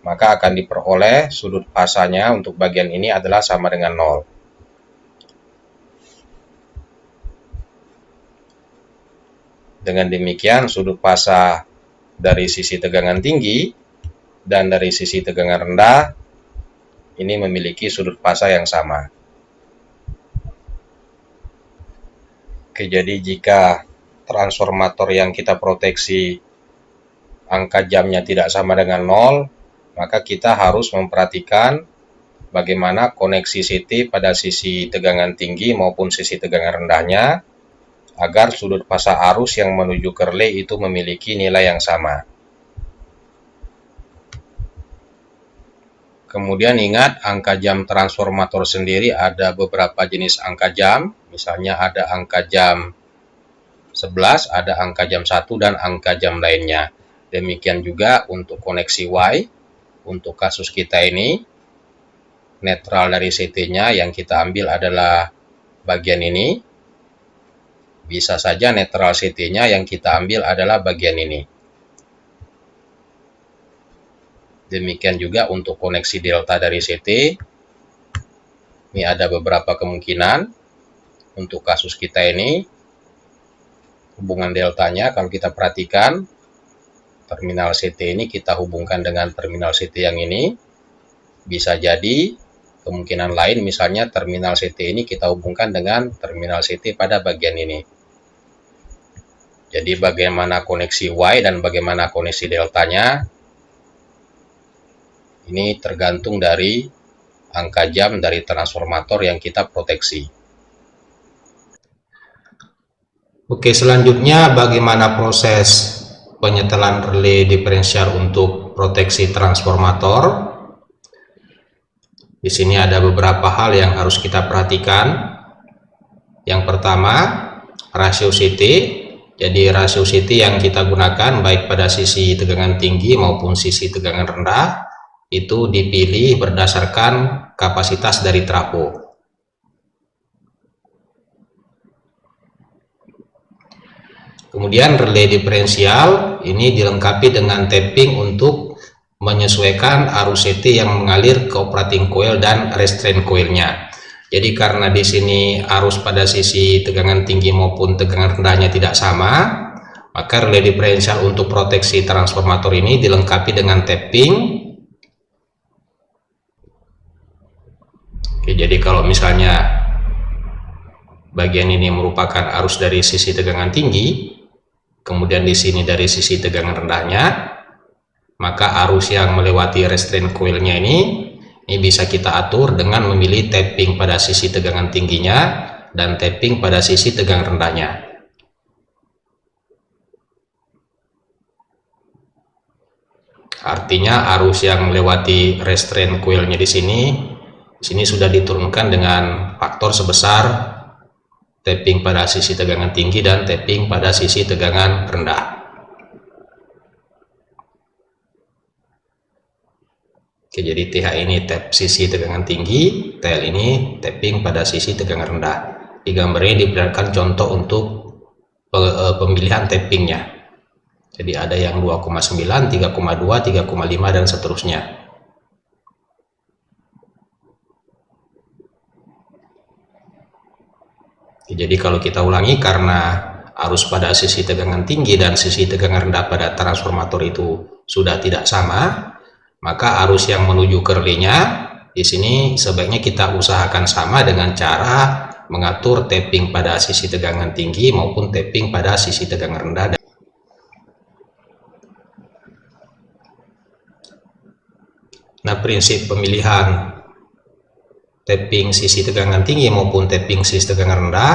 maka akan diperoleh sudut pasanya untuk bagian ini adalah sama dengan 0. Dengan demikian sudut pasa dari sisi tegangan tinggi dan dari sisi tegangan rendah ini memiliki sudut pasa yang sama. Oke, jadi jika transformator yang kita proteksi angka jamnya tidak sama dengan 0, maka kita harus memperhatikan bagaimana koneksi CT pada sisi tegangan tinggi maupun sisi tegangan rendahnya, agar sudut pasa arus yang menuju ke relay itu memiliki nilai yang sama. Kemudian ingat, angka jam transformator sendiri ada beberapa jenis angka jam, misalnya ada angka jam 11, ada angka jam 1, dan angka jam lainnya. Demikian juga untuk koneksi Y, untuk kasus kita ini, netral dari CT-nya yang kita ambil adalah bagian ini. Bisa saja netral CT-nya yang kita ambil adalah bagian ini. Demikian juga untuk koneksi delta dari CT. Ini ada beberapa kemungkinan. Untuk kasus kita ini, hubungan deltanya kalau kita perhatikan, terminal CT ini kita hubungkan dengan terminal CT yang ini. Bisa jadi kemungkinan lain, misalnya terminal CT ini kita hubungkan dengan terminal CT pada bagian ini. Jadi bagaimana koneksi Y dan bagaimana koneksi deltanya, ini tergantung dari angka jam dari transformator yang kita proteksi. Oke, selanjutnya bagaimana proses penyetelan relay diferensial untuk proteksi transformator. Di sini ada beberapa hal yang harus kita perhatikan. Yang pertama, rasio CT. Jadi rasio CT yang kita gunakan baik pada sisi tegangan tinggi maupun sisi tegangan rendah itu dipilih berdasarkan kapasitas dari trafo. Kemudian relay diferensial ini dilengkapi dengan tapping untuk menyesuaikan arus CT yang mengalir ke operating coil dan restraint coilnya. Jadi karena di sini arus pada sisi tegangan tinggi maupun tegangan rendahnya tidak sama, maka relay diferensial untuk proteksi transformator ini dilengkapi dengan tapping. Oke, jadi kalau misalnya bagian ini merupakan arus dari sisi tegangan tinggi, kemudian di sini dari sisi tegangan rendahnya, maka arus yang melewati restraint coilnya ini bisa kita atur dengan memilih tapping pada sisi tegangan tingginya dan tapping pada sisi tegangan rendahnya. Artinya arus yang melewati restraint coilnya di sini sudah diturunkan dengan faktor sebesar tapping pada sisi tegangan tinggi dan tapping pada sisi tegangan rendah. Oke, jadi TH ini tap sisi tegangan tinggi, TL ini tapping pada sisi tegangan rendah. Di gambar ini diperlihatkan contoh untuk pemilihan tappingnya. Jadi ada yang 2,9, 3,2, 3,5 dan seterusnya. Jadi kalau kita ulangi, karena arus pada sisi tegangan tinggi dan sisi tegangan rendah pada transformator itu sudah tidak sama, maka arus yang menuju ke relenya di sini sebaiknya kita usahakan sama dengan cara mengatur tapping pada sisi tegangan tinggi maupun tapping pada sisi tegangan rendah. Nah, prinsip pemilihan tapping sisi tegangan tinggi maupun tapping sisi tegangan rendah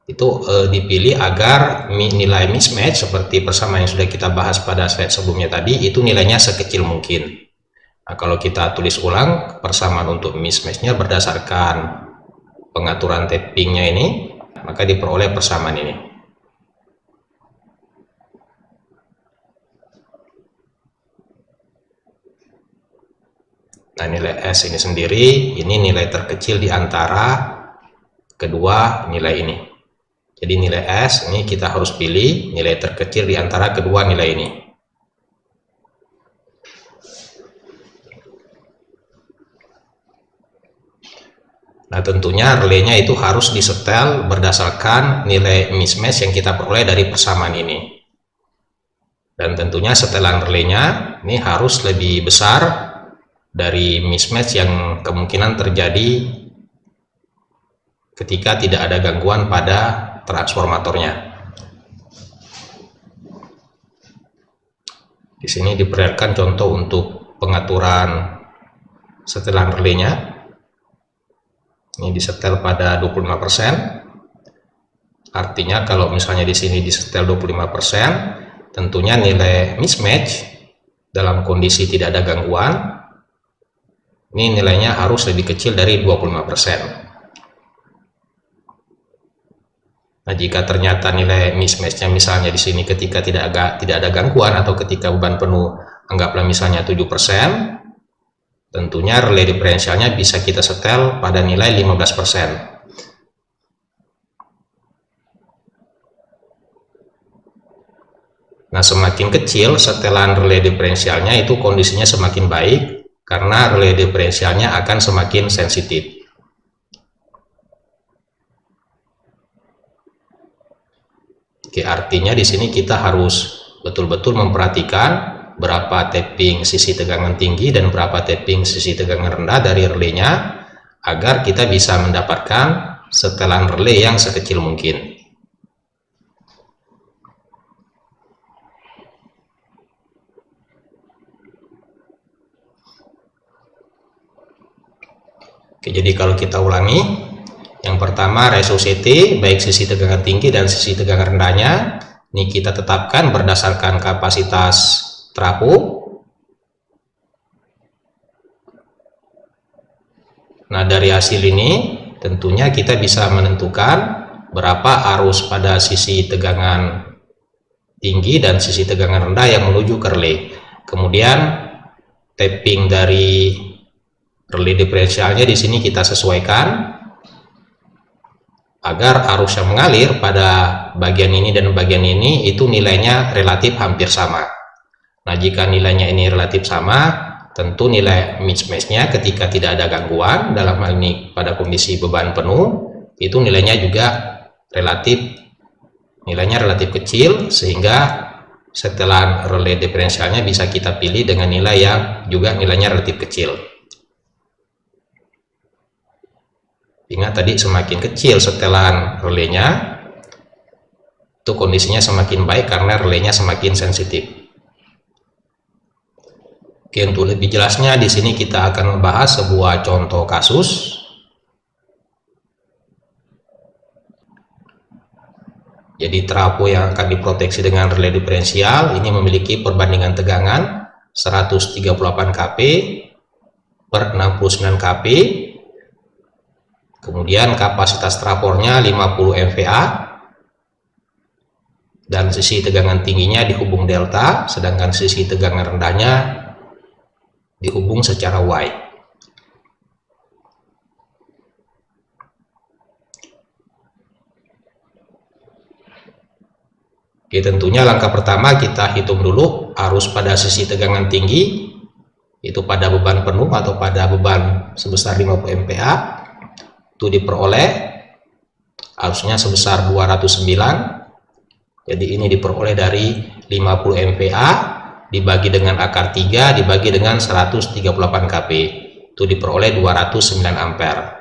itu dipilih agar nilai mismatch seperti persamaan yang sudah kita bahas pada slide sebelumnya tadi itu nilainya sekecil mungkin. Nah, kalau kita tulis ulang persamaan untuk mismatchnya berdasarkan pengaturan tappingnya ini, maka diperoleh persamaan ini. Nah, nilai S ini sendiri, ini nilai terkecil di antara kedua nilai ini. Jadi nilai S ini kita harus pilih nilai terkecil di antara kedua nilai ini. Nah, tentunya relenya itu harus disetel berdasarkan nilai mismatch yang kita peroleh dari persamaan ini. Dan tentunya setelan relenya ini harus lebih besar dari mismatch yang kemungkinan terjadi ketika tidak ada gangguan pada transformatornya. Di sini diperlihatkan contoh untuk pengaturan setelan relenya. Ini disetel pada 25%. Artinya kalau misalnya di sini disetel 25%, tentunya nilai mismatch dalam kondisi tidak ada gangguan ini nilainya harus lebih kecil dari 25%. Nah, jika ternyata nilai mismatchnya misalnya di sini ketika tidak ada gangguan atau ketika beban penuh anggaplah misalnya 7%, tentunya relay diferensialnya bisa kita setel pada nilai 15%. Nah, semakin kecil setelan relay diferensialnya itu kondisinya semakin baik karena relay diferensialnya akan semakin sensitif. Oke, artinya di sini kita harus betul-betul memperhatikan berapa tapping sisi tegangan tinggi dan berapa tapping sisi tegangan rendah dari relaynya agar kita bisa mendapatkan setelan relay yang sekecil mungkin. Oke, jadi kalau kita ulangi, yang pertama ratio CT baik sisi tegangan tinggi dan sisi tegangan rendahnya ini kita tetapkan berdasarkan kapasitas trafo. Nah, dari hasil ini tentunya kita bisa menentukan berapa arus pada sisi tegangan tinggi dan sisi tegangan rendah yang menuju ke relay. Kemudian tapping dari relay diferensialnya di sini kita sesuaikan agar arus yang mengalir pada bagian ini dan bagian ini itu nilainya relatif hampir sama. Nah, jika nilainya ini relatif sama, tentu nilai mismatch-nya ketika tidak ada gangguan, dalam hal ini pada kondisi beban penuh, itu nilainya juga nilainya relatif kecil, sehingga setelan relay diferensialnya bisa kita pilih dengan nilai yang juga nilainya relatif kecil. Ingat tadi semakin kecil setelan relaynya, itu kondisinya semakin baik karena relaynya semakin sensitif. Oke, untuk lebih jelasnya di sini kita akan membahas sebuah contoh kasus. Jadi trafo yang akan diproteksi dengan relay diferensial ini memiliki perbandingan tegangan 138 kP per 69 kP. Kemudian kapasitas trafornya 50 MVA dan sisi tegangan tingginya dihubung delta, sedangkan sisi tegangan rendahnya dihubung secara Y. Oke, tentunya langkah pertama kita hitung dulu arus pada sisi tegangan tinggi, itu pada beban penuh atau pada beban sebesar 50 MPa, itu diperoleh arusnya sebesar 209. Jadi ini diperoleh dari 50 MPa dibagi dengan akar 3 dibagi dengan 138 kP, itu diperoleh 209 ampere.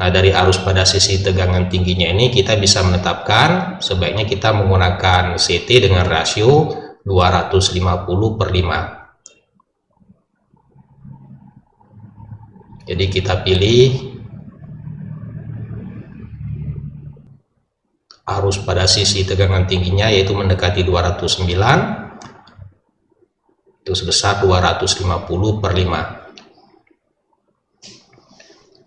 Nah, dari arus pada sisi tegangan tingginya ini kita bisa menetapkan sebaiknya kita menggunakan CT dengan rasio 250/5. Jadi kita pilih arus pada sisi tegangan tingginya yaitu mendekati 209, itu sebesar 250/5.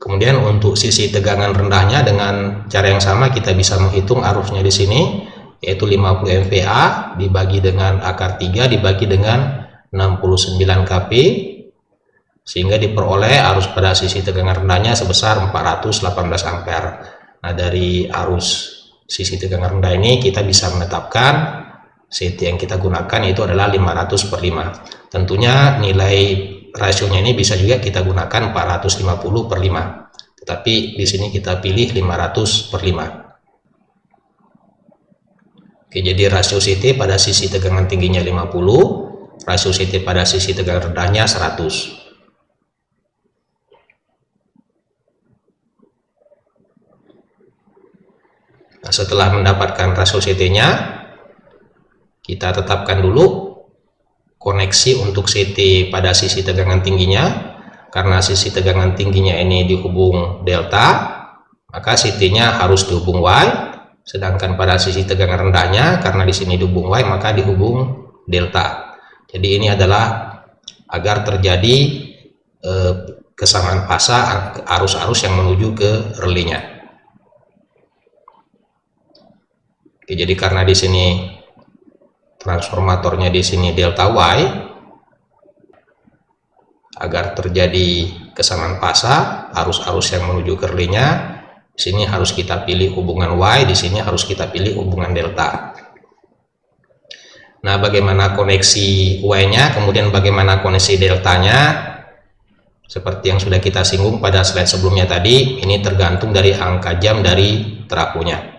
Kemudian untuk sisi tegangan rendahnya dengan cara yang sama kita bisa menghitung arusnya di sini yaitu 50 MPa dibagi dengan akar 3 dibagi dengan 69 kP, sehingga diperoleh arus pada sisi tegangan rendahnya sebesar 418 ampere. Nah, dari arus sisi tegangan rendah ini kita bisa menetapkan CT yang kita gunakan itu adalah 500/5. Tentunya nilai rasionya ini bisa juga kita gunakan 450/5, tetapi di sini kita pilih 500/5. Oke, jadi rasio CT pada sisi tegangan tingginya 50, rasio CT pada sisi tegangan rendahnya 100. Nah, setelah mendapatkan rasio CT-nya, kita tetapkan dulu koneksi untuk CT pada sisi tegangan tingginya. Karena sisi tegangan tingginya ini dihubung delta, maka CT-nya harus dihubung Y. Sedangkan pada sisi tegangan rendahnya, karena di sini dihubung Y, maka dihubung delta. Jadi ini adalah agar terjadi kesamaan fasa arus-arus yang menuju ke relenya. Oke, jadi karena di sini transformatornya di sini delta Y, agar terjadi kesamaan fasa arus-arus yang menuju ke relenya, di sini harus kita pilih hubungan Y, di sini harus kita pilih hubungan delta. Nah, bagaimana koneksi Y-nya, kemudian bagaimana koneksi deltanya, seperti yang sudah kita singgung pada slide sebelumnya tadi, ini tergantung dari angka jam dari trafonya.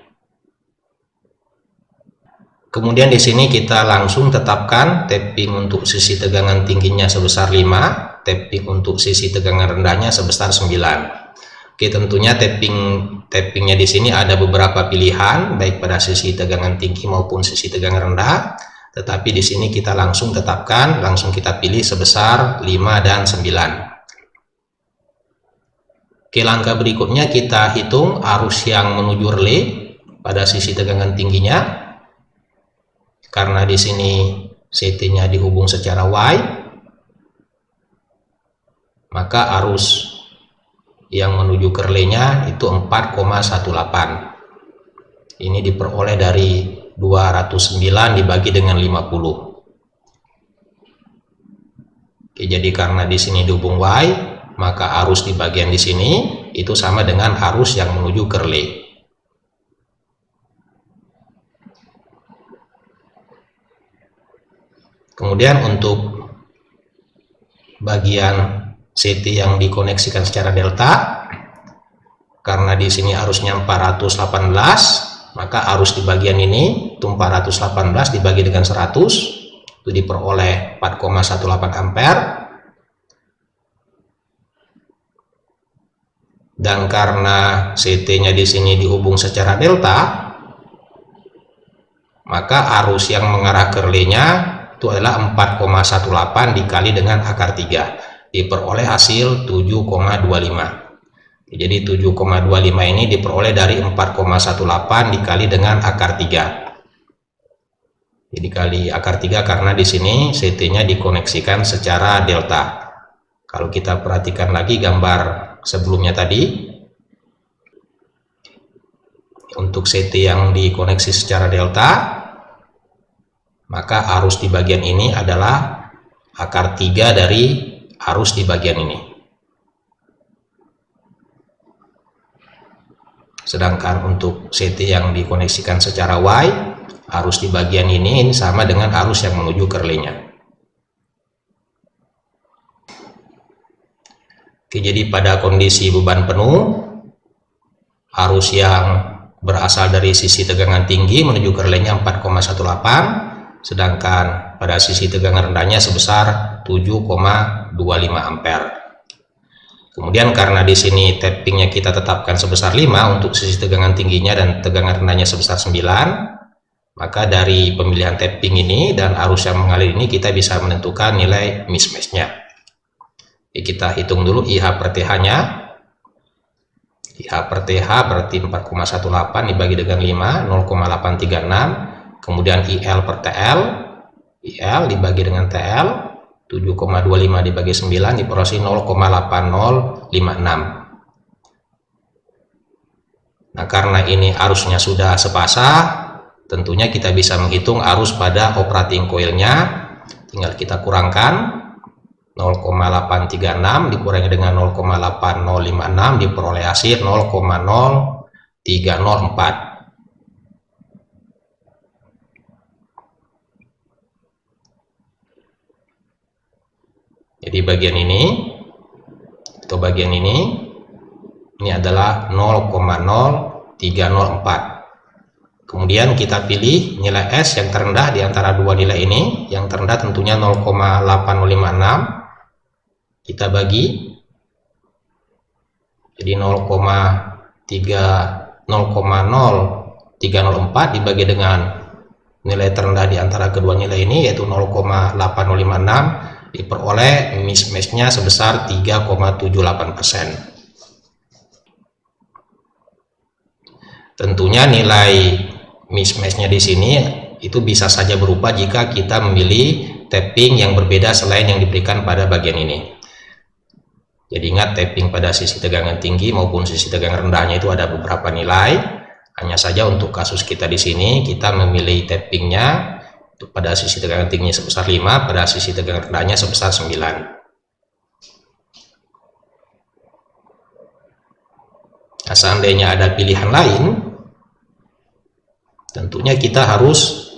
Kemudian di sini kita langsung tetapkan tapping untuk sisi tegangan tingginya sebesar 5, tapping untuk sisi tegangan rendahnya sebesar 9. Oke, tentunya tappingnya di sini ada beberapa pilihan baik pada sisi tegangan tinggi maupun sisi tegangan rendah, tetapi di sini kita langsung tetapkan, langsung kita pilih sebesar 5 dan 9. Oke, langkah berikutnya kita hitung arus yang menuju relay pada sisi tegangan tingginya. Karena di sini CT-nya dihubung secara Y, maka arus yang menuju ke relenya itu 4,18. Ini diperoleh dari 209 dibagi dengan 50. Oke, jadi karena di sini dihubung Y, maka arus di bagian di sini itu sama dengan arus yang menuju ke relay. Kemudian untuk bagian CT yang dikoneksikan secara delta, karena di sini arusnya 418, maka arus di bagian ini itu 418 dibagi dengan 100, itu diperoleh 4,18 ampere. Dan karena CT-nya di sini dihubung secara delta, maka arus yang mengarah ke relenya itu adalah 4,18 dikali dengan akar 3, diperoleh hasil 7,25. Jadi 7,25 ini diperoleh dari 4,18 dikali dengan akar 3. Jadi kali akar 3 karena di sini CT-nya dikoneksikan secara delta. Kalau kita perhatikan lagi gambar sebelumnya tadi, untuk CT yang dikoneksi secara delta, maka arus di bagian ini adalah akar 3 dari arus di bagian ini. Sedangkan untuk CT yang dikoneksikan secara Y, arus di bagian ini sama dengan arus yang menuju ke relenya. Oke, jadi pada kondisi beban penuh, arus yang berasal dari sisi tegangan tinggi menuju ke relenya 4,18, sedangkan pada sisi tegangan rendahnya sebesar 7,25 ampere. Kemudian karena di sini tappingnya kita tetapkan sebesar 5 untuk sisi tegangan tingginya dan tegangan rendahnya sebesar 9, maka dari pemilihan tapping ini dan arus yang mengalir ini kita bisa menentukan nilai mismatch-nya. Kita hitung dulu IH per TH-nya. IH per TH berarti 4,18 dibagi dengan 5, 0,836. Kemudian IL per TL, IL dibagi dengan TL, 7,25 dibagi 9 diperosi 0,8056. Nah, karena ini arusnya sudah sepasah, tentunya kita bisa menghitung arus pada operating coilnya. Tinggal kita kurangkan 0,836 dikurangi dengan 0,8056 diperoleh hasil 0,0304. Jadi bagian ini atau bagian ini adalah 0,0304. Kemudian kita pilih nilai S yang terendah di antara dua nilai ini. Yang terendah tentunya 0,8056. Kita bagi jadi 0,0304 dibagi dengan nilai terendah di antara kedua nilai ini yaitu 0,8056 diperoleh mismatch-nya sebesar 3,78%. Tentunya nilai mismatch-nya di sini itu bisa saja berupa jika kita memilih tapping yang berbeda selain yang diberikan pada bagian ini. Jadi ingat, tapping pada sisi tegangan tinggi maupun sisi tegangan rendahnya itu ada beberapa nilai. Hanya saja untuk kasus kita di sini kita memilih tappingnya untuk pada sisi tegangan tinggi sebesar 5, pada sisi tegangan rendahnya sebesar 9. Nah, seandainya ada pilihan lain, tentunya kita harus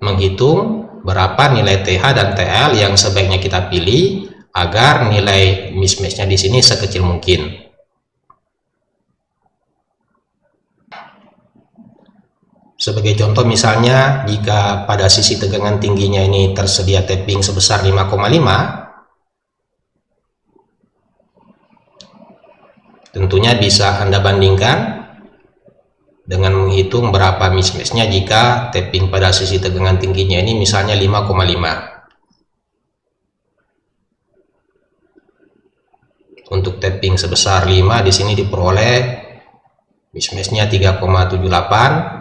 menghitung berapa nilai TH dan TL yang sebaiknya kita pilih agar nilai mismatch-nya di sini sekecil mungkin. Sebagai contoh misalnya, jika pada sisi tegangan tingginya ini tersedia tapping sebesar 5,5, tentunya bisa Anda bandingkan dengan menghitung berapa mismatch-nya jika tapping pada sisi tegangan tingginya ini misalnya 5,5. Untuk tapping sebesar 5 di sini diperoleh mismatch-nya 3,78.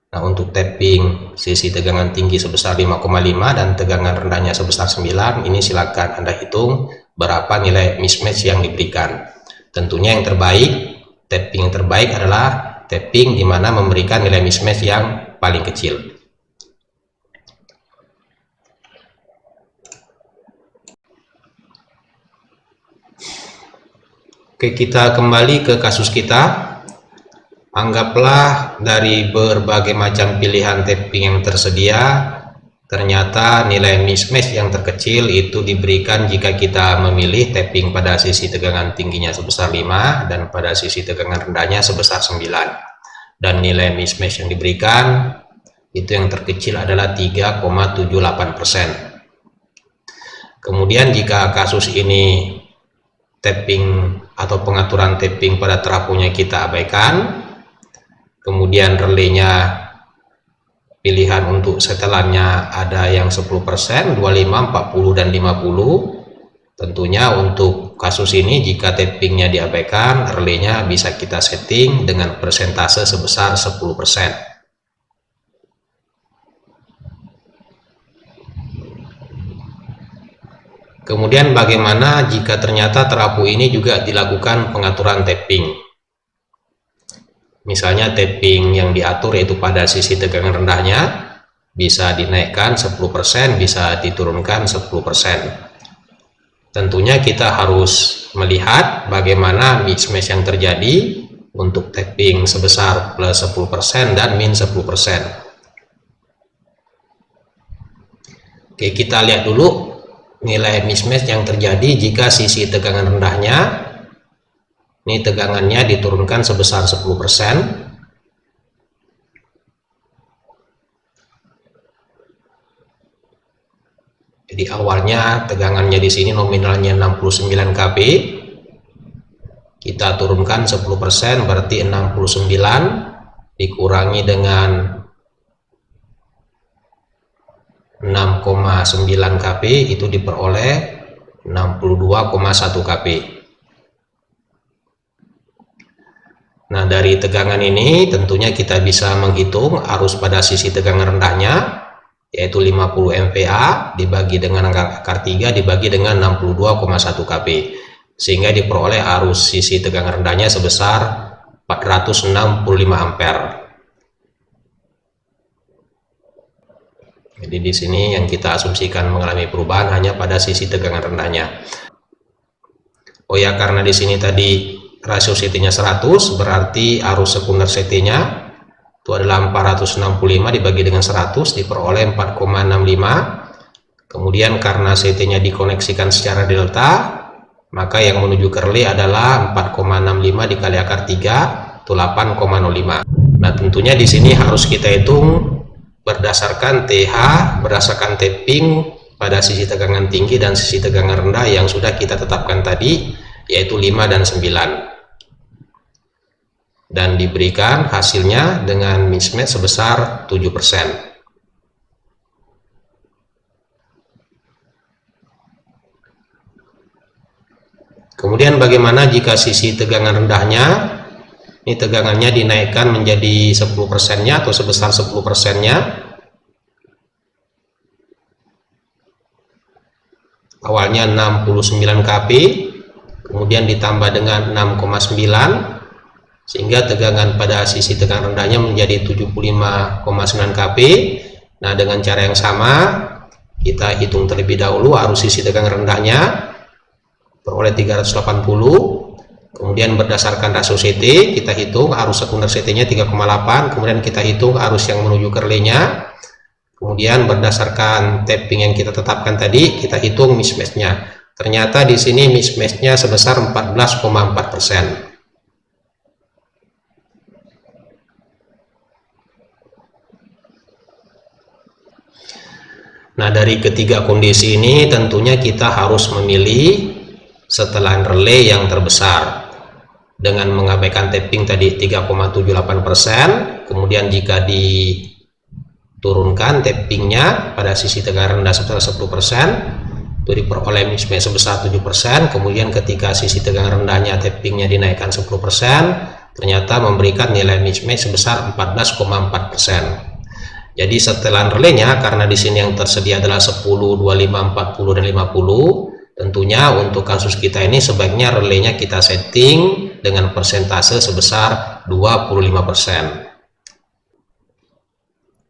Nah, untuk tapping sisi tegangan tinggi sebesar 5,5 dan tegangan rendahnya sebesar 9, ini silakan Anda hitung berapa nilai mismatch yang diberikan. Tentunya yang terbaik, tapping yang terbaik adalah tapping di mana memberikan nilai mismatch yang paling kecil. Oke, kita kembali ke kasus kita. Anggaplah dari berbagai macam pilihan tapping yang tersedia, ternyata nilai mismatch yang terkecil itu diberikan jika kita memilih tapping pada sisi tegangan tingginya sebesar 5 dan pada sisi tegangan rendahnya sebesar 9. Dan nilai mismatch yang diberikan itu yang terkecil adalah 3,78%. Kemudian jika kasus ini tapping atau pengaturan tapping pada trafonya kita abaikan, kemudian relenya pilihan untuk setelannya ada yang 10%, 25, 40, dan 50. Tentunya untuk kasus ini jika tappingnya diabaikan, relenya bisa kita setting dengan persentase sebesar 10%. Kemudian bagaimana jika ternyata trafo ini juga dilakukan pengaturan tapping? Misalnya tapping yang diatur yaitu pada sisi tegangan rendahnya bisa dinaikkan 10%, bisa diturunkan 10%. Tentunya kita harus melihat bagaimana mismatch yang terjadi untuk tapping sebesar plus 10% dan min 10%. Oke, kita lihat dulu nilai mismatch yang terjadi jika sisi tegangan rendahnya, ini tegangannya diturunkan sebesar 10%. Jadi awalnya tegangannya di sini nominalnya 69 kV, kita turunkan 10%, berarti 69 dikurangi dengan 6,9 kV, itu diperoleh 62,1 kV. Nah, dari tegangan ini tentunya kita bisa menghitung arus pada sisi tegangan rendahnya, yaitu 50 MVA dibagi dengan akar 3 dibagi dengan 62,1 kV, sehingga diperoleh arus sisi tegangan rendahnya sebesar 465 ampere. Jadi di sini yang kita asumsikan mengalami perubahan hanya pada sisi tegangan rendahnya. Oh ya, karena di sini tadi rasio CT-nya 100, berarti arus sekunder CT-nya itu adalah 465 dibagi dengan 100 diperoleh 4,65. Kemudian karena CT-nya dikoneksikan secara delta, maka yang menuju ke relay adalah 4,65 dikali akar 3 itu 8,05. Nah, tentunya di sini harus kita hitung berdasarkan TH, berdasarkan tapping pada sisi tegangan tinggi dan sisi tegangan rendah yang sudah kita tetapkan tadi, yaitu 5 dan 9. Dan diberikan hasilnya dengan mismatch sebesar 7%. Kemudian bagaimana jika sisi tegangan rendahnya, ini tegangannya dinaikkan menjadi 10%-nya atau sebesar 10%-nya. Awalnya 69 kV, kemudian ditambah dengan 6,9, sehingga tegangan pada sisi tegangan rendahnya menjadi 75,9 kV. Nah, dengan cara yang sama, kita hitung terlebih dahulu arus sisi tegangan rendahnya, peroleh 380. Kemudian berdasarkan rasio CT, kita hitung arus sekunder CT-nya 3,8, kemudian kita hitung arus yang menuju ke relay-nya. Kemudian berdasarkan tapping yang kita tetapkan tadi, kita hitung mismatch-nya. Ternyata di sini mismatch-nya sebesar 14,4%. Nah, dari ketiga kondisi ini tentunya kita harus memilih setelan relay yang terbesar dengan mengabaikan tapping tadi 3,78%. Kemudian jika diturunkan tappingnya pada sisi tegangan rendah sebesar 10%, itu diperoleh mismatch sebesar 7%. Kemudian ketika sisi tegangan rendahnya tappingnya dinaikkan 10%, ternyata memberikan nilai mismatch sebesar 14,4%. Jadi setelan relaynya, karena di sini yang tersedia adalah 10, 25, 40, dan 50, tentunya untuk kasus kita ini sebaiknya relaynya kita setting dengan persentase sebesar 25%.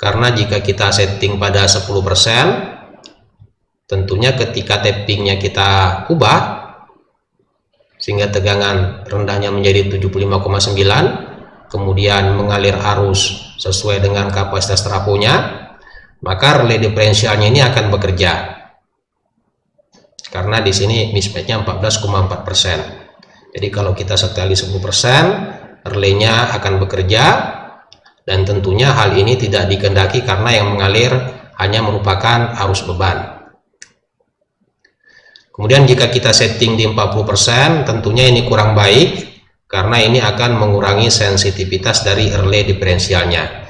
Karena jika kita setting pada 10%, tentunya ketika tappingnya kita ubah sehingga tegangan rendahnya menjadi 75,9, kemudian mengalir arus sesuai dengan kapasitas trafonya, maka relay diferensialnya ini akan bekerja. Karena di sini mismatch-nya 14,4%. Jadi kalau kita setel di 10%, relaynya akan bekerja, dan tentunya hal ini tidak dikehendaki karena yang mengalir hanya merupakan arus beban. Kemudian jika kita setting di 40%, tentunya ini kurang baik karena ini akan mengurangi sensitivitas dari relay diferensialnya.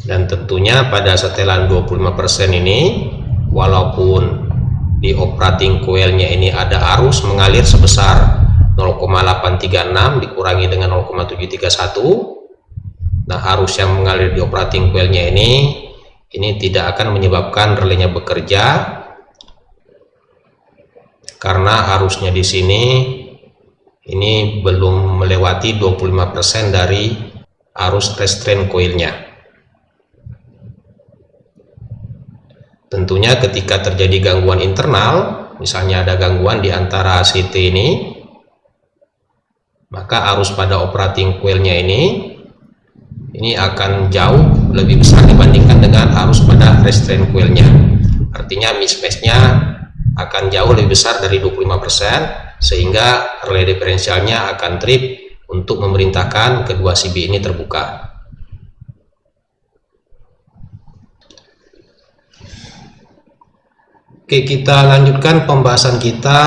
Dan tentunya pada setelan 25% ini, walaupun di operating coilnya ini ada arus mengalir sebesar 0,836 dikurangi dengan 0,731, nah arus yang mengalir di operating coilnya ini tidak akan menyebabkan relaynya bekerja, karena arusnya di sini ini belum melewati 25% dari arus restraint coilnya. Tentunya ketika terjadi gangguan internal, misalnya ada gangguan di antara CT ini, maka arus pada operating coil-nya ini akan jauh lebih besar dibandingkan dengan arus pada restraint coil-nya. Artinya mismatch-nya akan jauh lebih besar dari 25%, sehingga relay diferensialnya akan trip untuk memerintahkan kedua CB ini terbuka. Oke, kita lanjutkan pembahasan kita,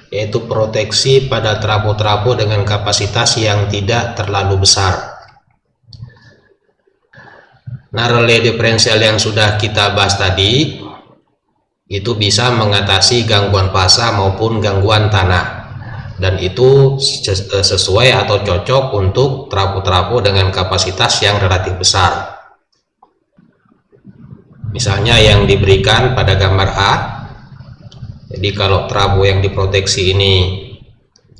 yaitu proteksi pada trafo-trafo dengan kapasitas yang tidak terlalu besar. Nah, relay diferensial yang sudah kita bahas tadi itu bisa mengatasi gangguan fasa maupun gangguan tanah, dan itu sesuai atau cocok untuk trafo-trafo dengan kapasitas yang relatif besar. Misalnya yang diberikan pada gambar A. Jadi kalau trafo yang diproteksi ini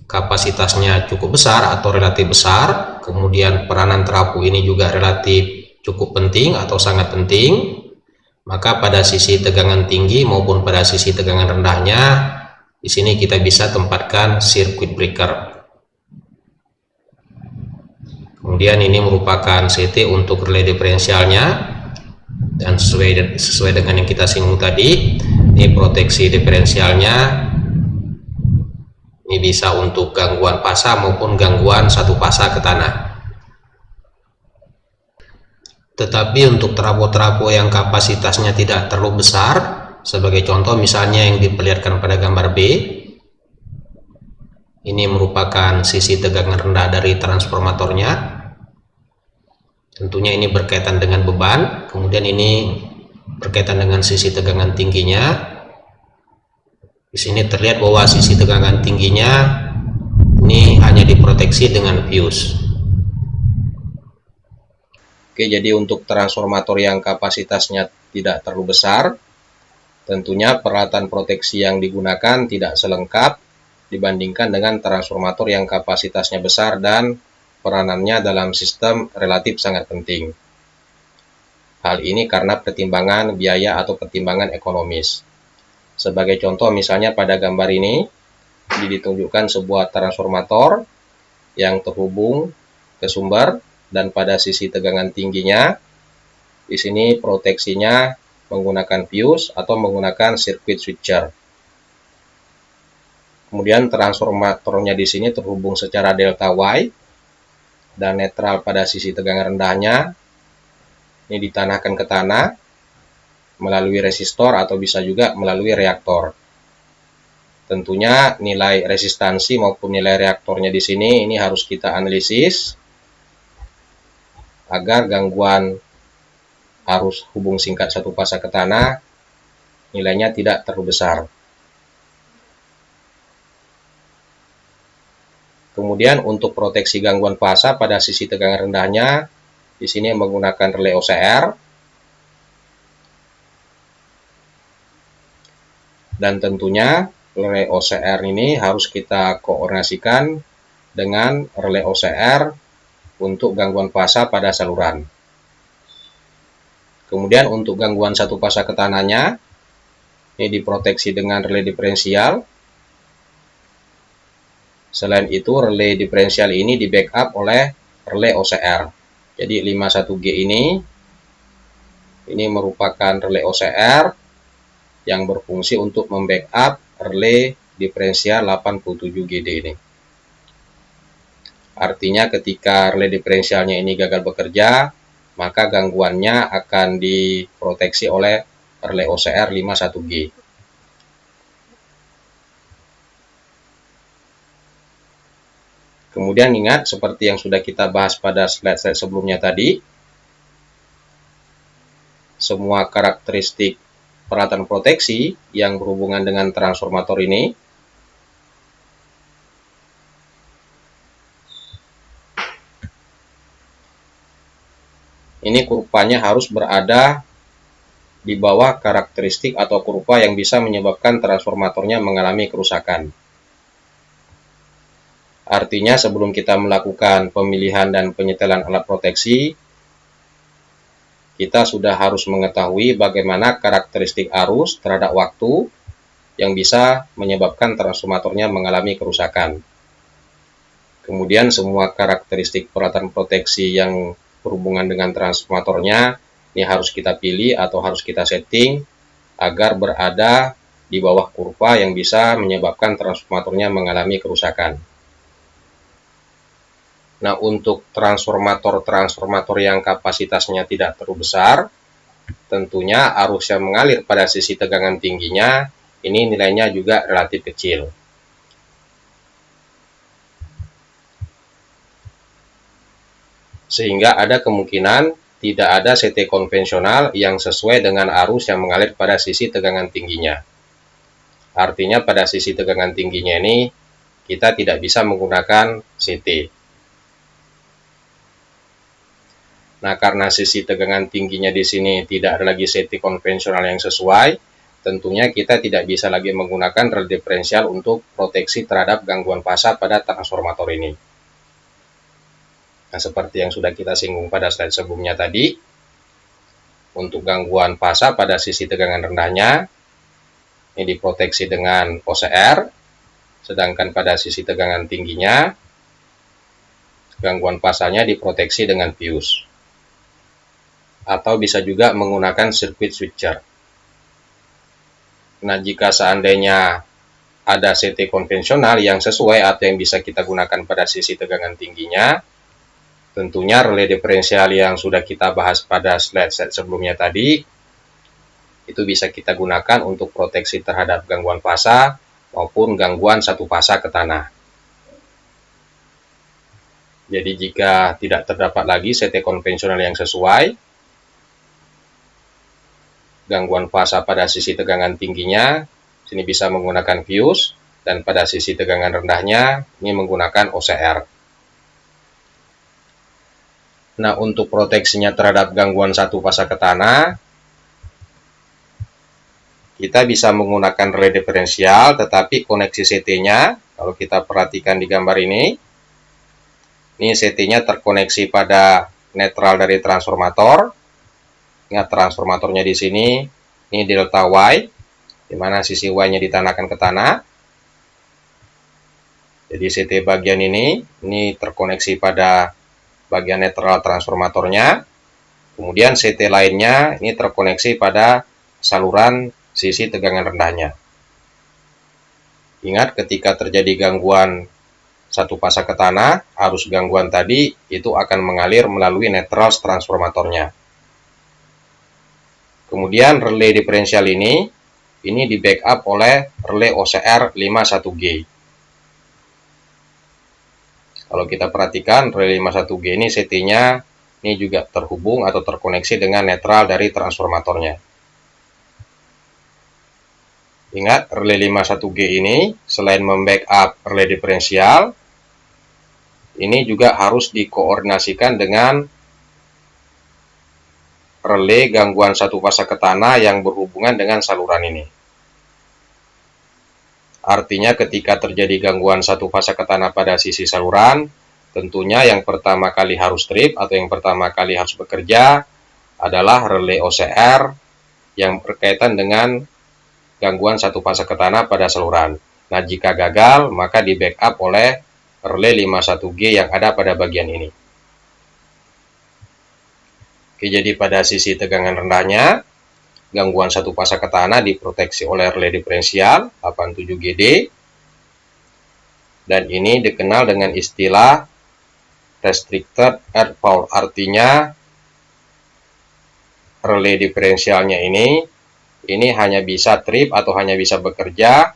kapasitasnya cukup besar atau relatif besar, kemudian peranan trafo ini juga relatif cukup penting atau sangat penting, maka pada sisi tegangan tinggi maupun pada sisi tegangan rendahnya, di sini kita bisa tempatkan circuit breaker. Kemudian ini merupakan CT untuk relay diferensialnya, dan sesuai dengan yang kita singgung tadi, ini proteksi diferensialnya ini bisa untuk gangguan fasa maupun gangguan satu fasa ke tanah. Tetapi untuk trafo-trafo yang kapasitasnya tidak terlalu besar, sebagai contoh misalnya yang diperlihatkan pada gambar B, ini merupakan sisi tegangan rendah dari transformatornya. Tentunya ini berkaitan dengan beban, kemudian ini berkaitan dengan sisi tegangan tingginya. Di sini terlihat bahwa sisi tegangan tingginya ini hanya diproteksi dengan fuse. Oke, jadi untuk transformator yang kapasitasnya tidak terlalu besar, tentunya peralatan proteksi yang digunakan tidak selengkap dibandingkan dengan transformator yang kapasitasnya besar dan peranannya dalam sistem relatif sangat penting. Hal ini karena pertimbangan biaya atau pertimbangan ekonomis. Sebagai contoh misalnya pada gambar ini ditunjukkan sebuah transformator yang terhubung ke sumber, dan pada sisi tegangan tingginya di sini proteksinya menggunakan fuse atau menggunakan circuit switcher. Kemudian transformatornya di sini terhubung secara delta Y dan netral pada sisi tegangan rendahnya. Ini ditanahkan ke tanah melalui resistor atau bisa juga melalui reaktor. Tentunya nilai resistansi maupun nilai reaktornya di sini ini harus kita analisis agar gangguan arus hubung singkat satu fasa ke tanah nilainya tidak terlalu besar. Kemudian untuk proteksi gangguan fasa pada sisi tegangan rendahnya, di sini menggunakan relay OCR. Dan tentunya relay OCR ini harus kita koordinasikan dengan relay OCR untuk gangguan fasa pada saluran. Kemudian untuk gangguan satu fasa ke tanahnya, ini diproteksi dengan relay diferensial. Selain itu, relay diferensial ini di backup oleh relay OCR. Jadi 51G ini merupakan relay OCR yang berfungsi untuk membackup relay diferensial 87GD ini. Artinya ketika relay diferensialnya ini gagal bekerja, maka gangguannya akan diproteksi oleh relay OCR 51G. Kemudian ingat, seperti yang sudah kita bahas pada slide-slide sebelumnya tadi, semua karakteristik peralatan proteksi yang berhubungan dengan transformator ini kurvanya harus berada di bawah karakteristik atau kurva yang bisa menyebabkan transformatornya mengalami kerusakan. Artinya sebelum kita melakukan pemilihan dan penyetelan alat proteksi, kita sudah harus mengetahui bagaimana karakteristik arus terhadap waktu yang bisa menyebabkan transformatornya mengalami kerusakan. Kemudian semua karakteristik peralatan proteksi yang berhubungan dengan transformatornya ini harus kita pilih atau harus kita setting agar berada di bawah kurva yang bisa menyebabkan transformatornya mengalami kerusakan. Nah, untuk transformator yang kapasitasnya tidak terlalu besar, tentunya arus yang mengalir pada sisi tegangan tingginya ini nilainya juga relatif kecil. Sehingga ada kemungkinan tidak ada CT konvensional yang sesuai dengan arus yang mengalir pada sisi tegangan tingginya. Artinya pada sisi tegangan tingginya ini kita tidak bisa menggunakan CT. Nah, karena sisi tegangan tingginya di sini tidak ada lagi CT konvensional yang sesuai, tentunya kita tidak bisa lagi menggunakan relay diferensial untuk proteksi terhadap gangguan fasa pada transformator ini. Nah, seperti yang sudah kita singgung pada slide sebelumnya tadi, untuk gangguan fasa pada sisi tegangan rendahnya, ini diproteksi dengan OCR, sedangkan pada sisi tegangan tingginya, gangguan fasanya diproteksi dengan fuse. Atau bisa juga menggunakan sirkuit switcher. Nah, jika seandainya ada CT konvensional yang sesuai atau yang bisa kita gunakan pada sisi tegangan tingginya, tentunya relay diferensial yang sudah kita bahas pada slide sebelumnya tadi, itu bisa kita gunakan untuk proteksi terhadap gangguan fasa maupun gangguan satu fasa ke tanah. Jadi jika tidak terdapat lagi CT konvensional yang sesuai, gangguan fasa pada sisi tegangan tingginya, sini bisa menggunakan fuse, dan pada sisi tegangan rendahnya, ini menggunakan OCR. Nah, untuk proteksinya terhadap gangguan satu fasa ke tanah, kita bisa menggunakan relay diferensial, tetapi koneksi CT-nya, kalau kita perhatikan di gambar ini CT-nya terkoneksi pada netral dari transformator. Ingat, transformatornya di sini, ini delta Y, di mana sisi Y-nya ditanahkan ke tanah. Jadi CT bagian ini terkoneksi pada bagian netral transformatornya, kemudian CT lainnya ini terkoneksi pada saluran sisi tegangan rendahnya. Ingat, ketika terjadi gangguan satu fasa ke tanah, arus gangguan tadi itu akan mengalir melalui netral transformatornya. Kemudian relay diferensial ini di backup oleh relay OCR 51G. Kalau kita perhatikan, relay 51G ini CT-nya ini juga terhubung atau terkoneksi dengan netral dari transformatornya. Ingat, relay 51G ini selain membackup relay diferensial, ini juga harus dikoordinasikan dengan relay gangguan satu fasa ke tanah yang berhubungan dengan saluran ini. Artinya ketika terjadi gangguan satu fasa ke tanah pada sisi saluran, tentunya yang pertama kali harus trip atau yang pertama kali harus bekerja adalah relay OCR yang berkaitan dengan gangguan satu fasa ke tanah pada saluran. Nah, jika gagal, maka di backup oleh relay 51G yang ada pada bagian ini. Oke, jadi pada sisi tegangan rendahnya, gangguan satu fasa ke tanah diproteksi oleh relay diferensial 87GD, dan ini dikenal dengan istilah restricted earth fault. Artinya relay diferensialnya ini hanya bisa trip atau hanya bisa bekerja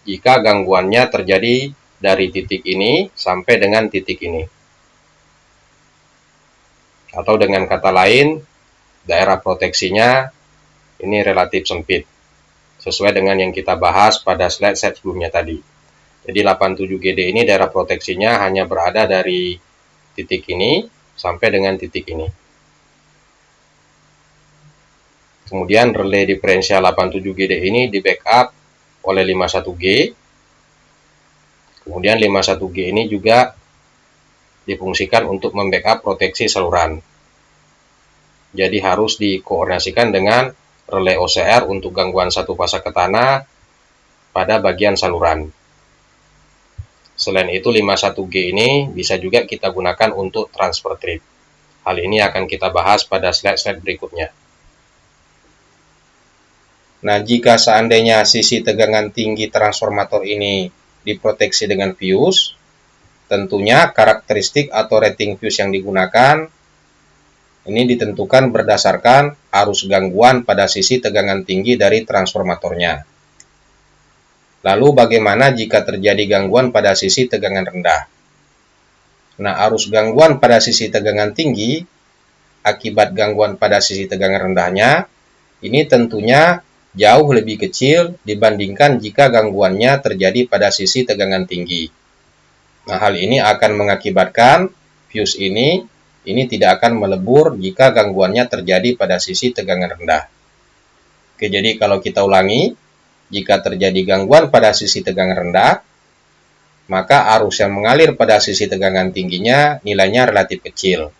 jika gangguannya terjadi dari titik ini sampai dengan titik ini, atau dengan kata lain, daerah proteksinya ini relatif sempit, sesuai dengan yang kita bahas pada slide sebelumnya tadi. Jadi 87GD ini daerah proteksinya hanya berada dari titik ini sampai dengan titik ini. Kemudian relay diferensial 87GD ini di backup oleh 51G. Kemudian 51G ini juga difungsikan untuk membackup proteksi saluran. Jadi harus dikoordinasikan dengan relay OCR untuk gangguan satu fase ke tanah pada bagian saluran. Selain itu 51G ini bisa juga kita gunakan untuk transfer trip. Hal ini akan kita bahas pada slide-slide berikutnya. Nah, jika seandainya sisi tegangan tinggi transformator ini diproteksi dengan fuse, tentunya karakteristik atau rating fuse yang digunakan ini ditentukan berdasarkan arus gangguan pada sisi tegangan tinggi dari transformatornya. Lalu bagaimana jika terjadi gangguan pada sisi tegangan rendah? Nah, arus gangguan pada sisi tegangan tinggi akibat gangguan pada sisi tegangan rendahnya ini tentunya jauh lebih kecil dibandingkan jika gangguannya terjadi pada sisi tegangan tinggi. Nah, hal ini akan mengakibatkan fuse ini tidak akan melebur jika gangguannya terjadi pada sisi tegangan rendah. Oke, jadi kalau kita ulangi, jika terjadi gangguan pada sisi tegangan rendah, maka arus yang mengalir pada sisi tegangan tingginya nilainya relatif kecil,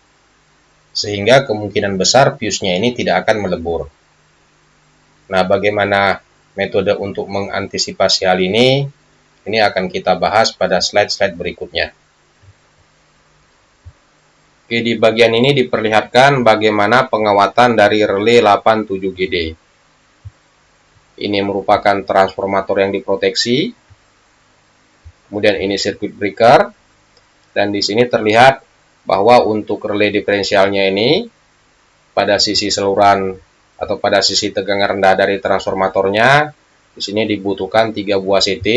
sehingga kemungkinan besar fuse-nya ini tidak akan melebur. Nah, bagaimana metode untuk mengantisipasi hal ini? Ini akan kita bahas pada slide-slide berikutnya. Oke, di bagian ini diperlihatkan bagaimana pengawatan dari relay 87GD. Ini merupakan transformator yang diproteksi. Kemudian ini circuit breaker. Dan di sini terlihat bahwa untuk relay diferensialnya ini pada sisi saluran atau pada sisi tegangan rendah dari transformatornya, di sini dibutuhkan 3 buah CT.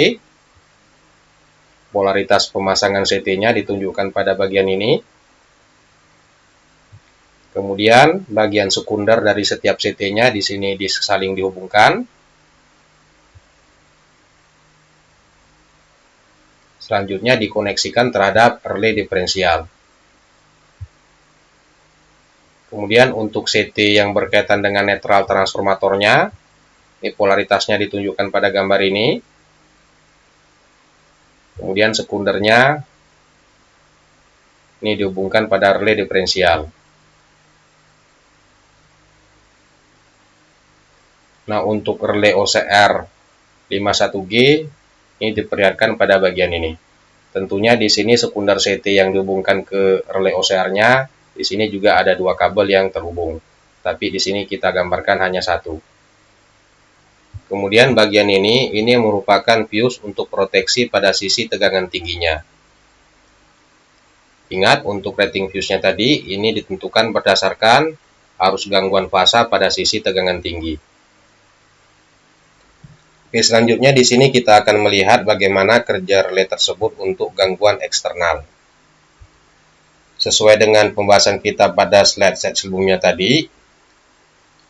Polaritas pemasangan CT-nya ditunjukkan pada bagian ini. Kemudian bagian sekunder dari setiap CT-nya di sini saling dihubungkan. Selanjutnya dikoneksikan terhadap relay diferensial. Kemudian untuk CT yang berkaitan dengan netral transformatornya, ini polaritasnya ditunjukkan pada gambar ini. Kemudian sekundernya ini dihubungkan pada relay diferensial. Nah, untuk relay OCR 51G ini diperlihatkan pada bagian ini. Tentunya di sini sekunder CT yang dihubungkan ke relay OCR-nya, di sini juga ada 2 kabel yang terhubung. Tapi di sini kita gambarkan hanya 1. Kemudian bagian ini merupakan fuse untuk proteksi pada sisi tegangan tingginya. Ingat, untuk rating fuse-nya tadi ini ditentukan berdasarkan arus gangguan fasa pada sisi tegangan tinggi. Oke, selanjutnya di sini kita akan melihat bagaimana kerja relay tersebut untuk gangguan eksternal. Sesuai dengan pembahasan kita pada slide sebelumnya tadi,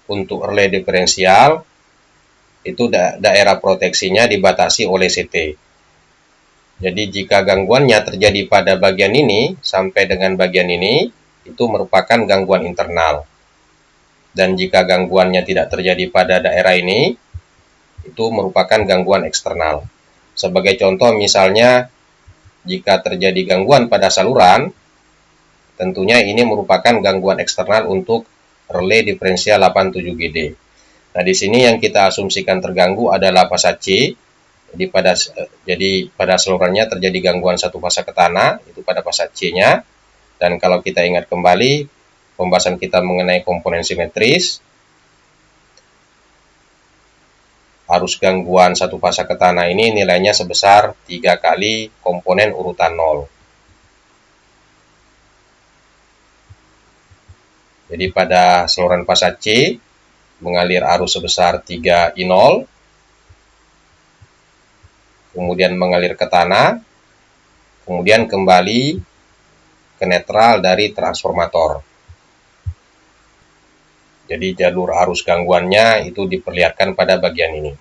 untuk relay diferensial itu daerah proteksinya dibatasi oleh CT. Jadi jika gangguannya terjadi pada bagian ini sampai dengan bagian ini, itu merupakan gangguan internal. Dan jika gangguannya tidak terjadi pada daerah ini, itu merupakan gangguan eksternal. Sebagai contoh misalnya, jika terjadi gangguan pada saluran, tentunya ini merupakan gangguan eksternal untuk relay diferensial 87GD. Nah, di sini yang kita asumsikan terganggu adalah fasa C. Jadi pada salurannya terjadi gangguan satu fasa ke tanah, itu pada fasa C-nya. Dan kalau kita ingat kembali pembahasan kita mengenai komponen simetris, arus gangguan satu fasa ke tanah ini nilainya sebesar 3 kali komponen urutan 0. Jadi pada saluran fasa C mengalir arus sebesar 3 I0, kemudian mengalir ke tanah, kemudian kembali ke netral dari transformator. Jadi jalur arus gangguannya itu diperlihatkan pada bagian ini.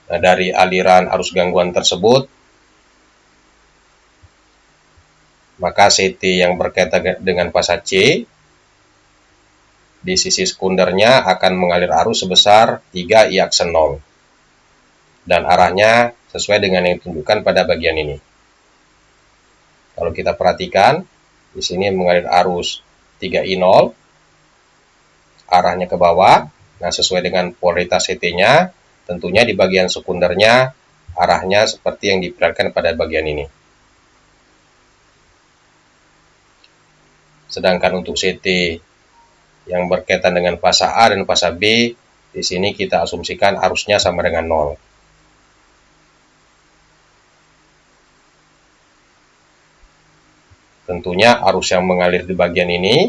Nah, dari aliran arus gangguan tersebut, maka CT yang berkaitan dengan fasa C di sisi sekundernya akan mengalir arus sebesar 3 I aksen 0. dan arahnya sesuai dengan yang ditunjukkan pada bagian ini. Kalau kita perhatikan, di sini mengalir arus 3I0, arahnya ke bawah. Nah, sesuai dengan polaritas CT-nya, tentunya di bagian sekundernya arahnya seperti yang diperlihatkan pada bagian ini. Sedangkan untuk CT yang berkaitan dengan fasa A dan fasa B, di sini kita asumsikan arusnya sama dengan 0. Tentunya arus yang mengalir di bagian ini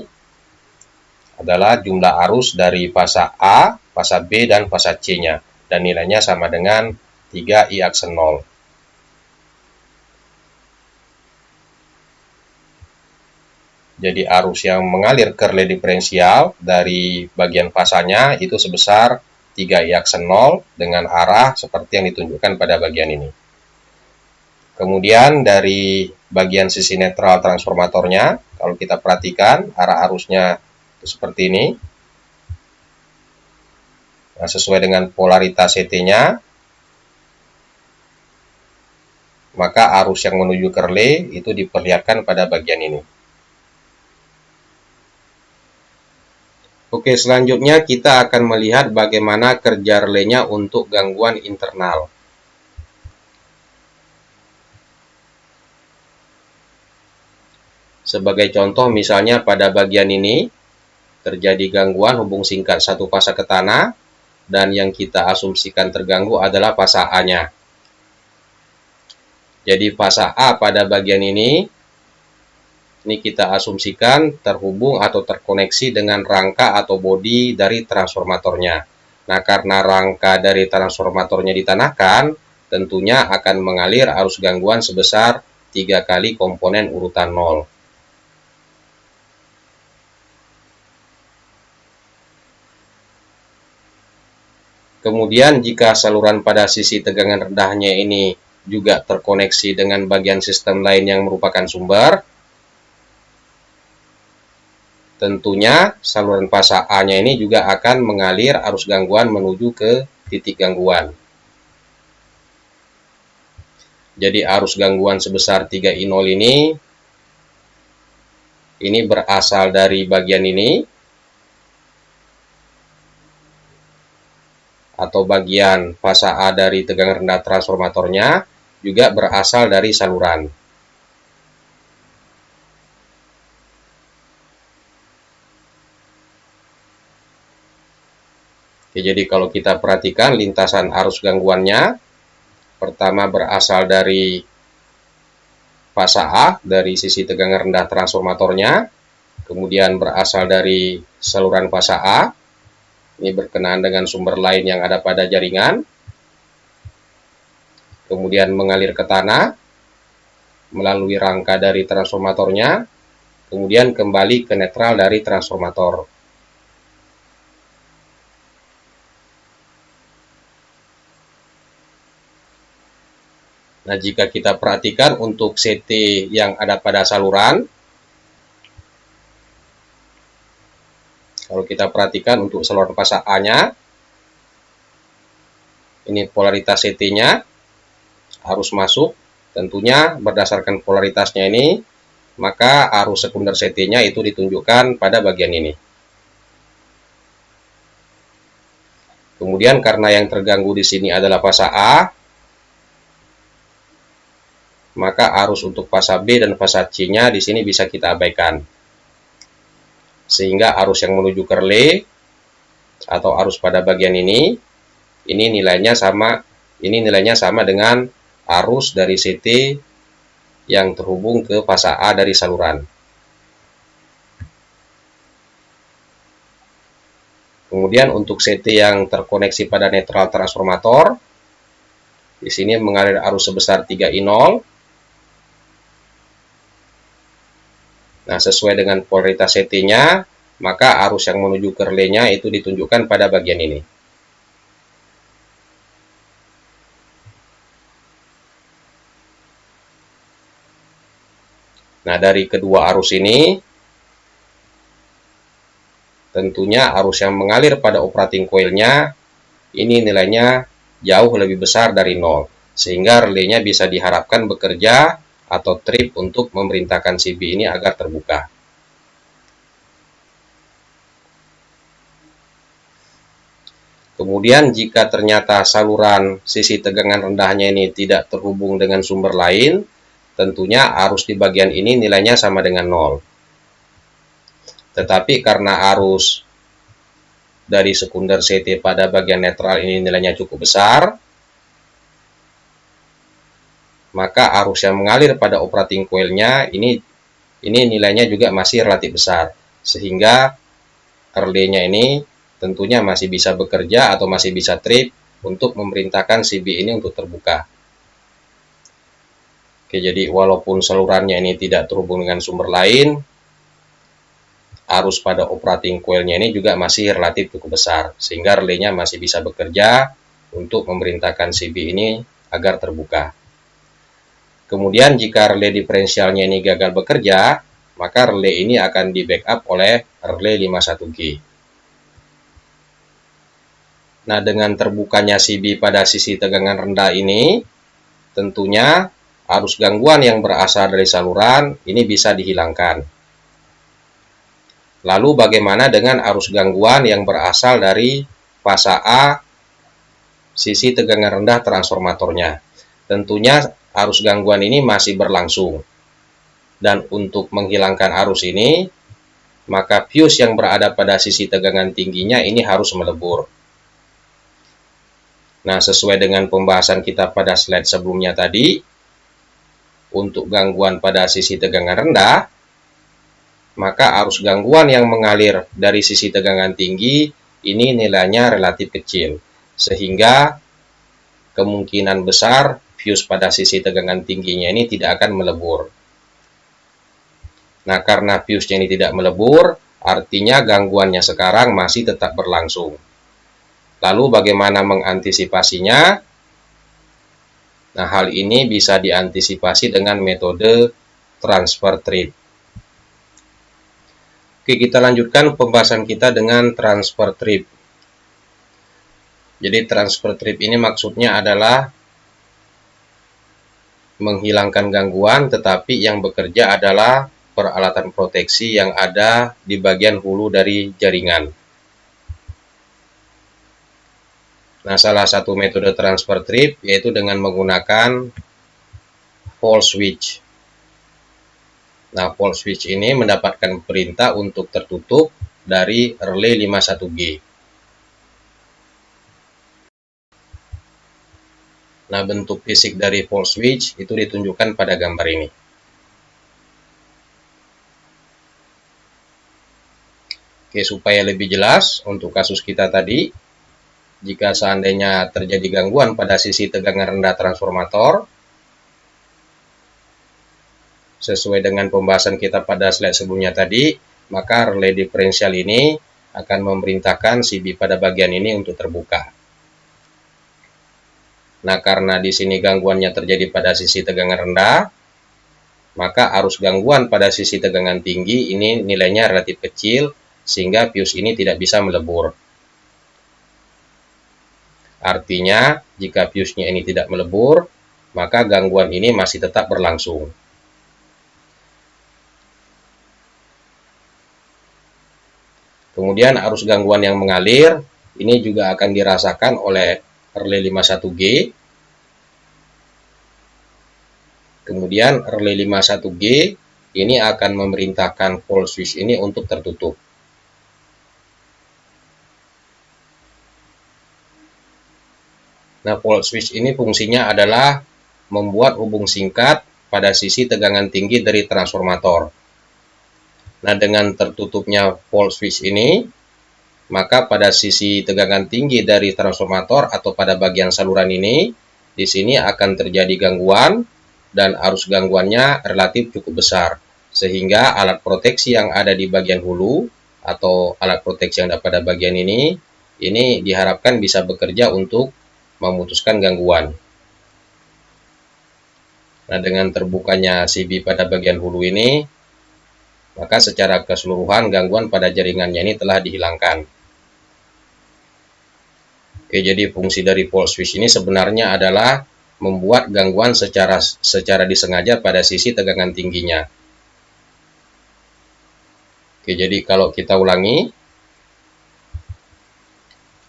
adalah jumlah arus dari fasa A, fasa B, dan fasa C-nya. Dan nilainya sama dengan 3I aksen 0. Jadi arus yang mengalir ke relay diferensial dari bagian fasanya itu sebesar 3I aksen 0 dengan arah seperti yang ditunjukkan pada bagian ini. Kemudian dari bagian sisi netral transformatornya, kalau kita perhatikan arah arusnya seperti ini. Nah, sesuai dengan polaritas CT-nya, maka arus yang menuju ke relay itu diperlihatkan pada bagian ini. Oke, selanjutnya kita akan melihat bagaimana kerja relaynya untuk gangguan internal. Sebagai contoh, misalnya pada bagian ini terjadi gangguan hubung singkat satu fasa ke tanah, dan yang kita asumsikan terganggu adalah fasa A-nya. Jadi fasa A pada bagian ini kita asumsikan terhubung atau terkoneksi dengan rangka atau bodi dari transformatornya. Nah, karena rangka dari transformatornya ditanahkan, tentunya akan mengalir arus gangguan sebesar 3 kali komponen urutan 0. Kemudian jika saluran pada sisi tegangan rendahnya ini juga terkoneksi dengan bagian sistem lain yang merupakan sumber, tentunya saluran fasa A-nya ini juga akan mengalir arus gangguan menuju ke titik gangguan. Jadi arus gangguan sebesar 3I0 ini berasal dari bagian ini, atau bagian fasa A dari tegangan rendah transformatornya juga berasal dari saluran. Oke, jadi kalau kita perhatikan lintasan arus gangguannya, pertama berasal dari fasa A dari sisi tegangan rendah transformatornya, kemudian berasal dari saluran fasa A, ini berkenaan dengan sumber lain yang ada pada jaringan, kemudian mengalir ke tanah melalui rangka dari transformatornya, kemudian kembali ke netral dari transformator. Nah, jika kita perhatikan untuk CT yang ada pada saluran, kalau kita perhatikan untuk saluran fasa A-nya, ini polaritas CT-nya, arus masuk, tentunya berdasarkan polaritasnya ini, maka arus sekunder CT-nya itu ditunjukkan pada bagian ini. Kemudian karena yang terganggu di sini adalah fasa A, maka arus untuk fasa B dan fasa C-nya di sini bisa kita abaikan. Sehingga arus yang menuju ke relay atau arus pada bagian ini nilainya sama dengan arus dari CT yang terhubung ke fasa A dari saluran. Kemudian untuk CT yang terkoneksi pada netral transformator, di sini mengalir arus sebesar 3I0. Nah, sesuai dengan polaritas CT-nya, maka arus yang menuju ke relaynya itu ditunjukkan pada bagian ini. Nah, dari kedua arus ini, tentunya arus yang mengalir pada operating coil-nya, ini nilainya jauh lebih besar dari 0, sehingga relenya bisa diharapkan bekerja atau trip untuk memerintahkan CB ini agar terbuka. Kemudian jika ternyata saluran sisi tegangan rendahnya ini tidak terhubung dengan sumber lain, tentunya arus di bagian ini nilainya sama dengan 0. Tetapi karena arus dari sekunder CT pada bagian netral ini nilainya cukup besar, maka arus yang mengalir pada operating coilnya ini nilainya juga masih relatif besar, sehingga relenya ini tentunya masih bisa bekerja atau masih bisa trip untuk memerintahkan CB ini untuk terbuka. Oke, jadi walaupun salurannya ini tidak terhubung dengan sumber lain, arus pada operating coilnya ini juga masih relatif cukup besar, sehingga relenya masih bisa bekerja untuk memerintahkan CB ini agar terbuka. Kemudian jika relay diferensialnya ini gagal bekerja, maka relay ini akan di backup oleh relay 51G. Nah, dengan terbukanya CB pada sisi tegangan rendah ini, tentunya arus gangguan yang berasal dari saluran ini bisa dihilangkan. Lalu bagaimana dengan arus gangguan yang berasal dari fasa A sisi tegangan rendah transformatornya? Tentunya arus gangguan ini masih berlangsung. Dan untuk menghilangkan arus ini, maka fuse yang berada pada sisi tegangan tingginya ini harus melebur. Nah, sesuai dengan pembahasan kita pada slide sebelumnya tadi, untuk gangguan pada sisi tegangan rendah, maka arus gangguan yang mengalir dari sisi tegangan tinggi ini nilainya relatif kecil, sehingga kemungkinan besar fuse pada sisi tegangan tingginya ini tidak akan melebur. Nah, karena fuse-nya ini tidak melebur, artinya gangguannya sekarang masih tetap berlangsung. Lalu bagaimana mengantisipasinya? Nah, hal ini bisa diantisipasi dengan metode transfer trip. Oke, kita lanjutkan pembahasan kita dengan transfer trip. Jadi transfer trip ini maksudnya adalah menghilangkan gangguan, tetapi yang bekerja adalah peralatan proteksi yang ada di bagian hulu dari jaringan. Nah, salah satu metode transfer trip yaitu dengan menggunakan fault switch. Nah, fault switch ini mendapatkan perintah untuk tertutup dari relay 51G. Nah, bentuk fisik dari fault switch itu ditunjukkan pada gambar ini. Oke, supaya lebih jelas untuk kasus kita tadi, jika seandainya terjadi gangguan pada sisi tegangan rendah transformator, sesuai dengan pembahasan kita pada slide sebelumnya tadi, maka relay diferensial ini akan memerintahkan CB pada bagian ini untuk terbuka. Nah, karena di sini gangguannya terjadi pada sisi tegangan rendah, maka arus gangguan pada sisi tegangan tinggi ini nilainya relatif kecil, sehingga fuse ini tidak bisa melebur. Artinya, jika fuse-nya ini tidak melebur, maka gangguan ini masih tetap berlangsung. Kemudian arus gangguan yang mengalir, ini juga akan dirasakan oleh relay 51G. Kemudian relay 51G ini akan memerintahkan fault switch ini untuk tertutup. Nah, fault switch ini fungsinya adalah membuat hubung singkat pada sisi tegangan tinggi dari transformator. Nah, dengan tertutupnya fault switch ini, maka pada sisi tegangan tinggi dari transformator atau pada bagian saluran ini, di sini akan terjadi gangguan dan arus gangguannya relatif cukup besar, sehingga alat proteksi yang ada di bagian hulu atau alat proteksi yang ada pada bagian ini diharapkan bisa bekerja untuk memutuskan gangguan. Nah, dengan terbukanya CB pada bagian hulu ini, maka secara keseluruhan gangguan pada jaringannya ini telah dihilangkan. Oke, jadi fungsi dari pole switch ini sebenarnya adalah membuat gangguan secara disengaja pada sisi tegangan tingginya. Oke, jadi kalau kita ulangi,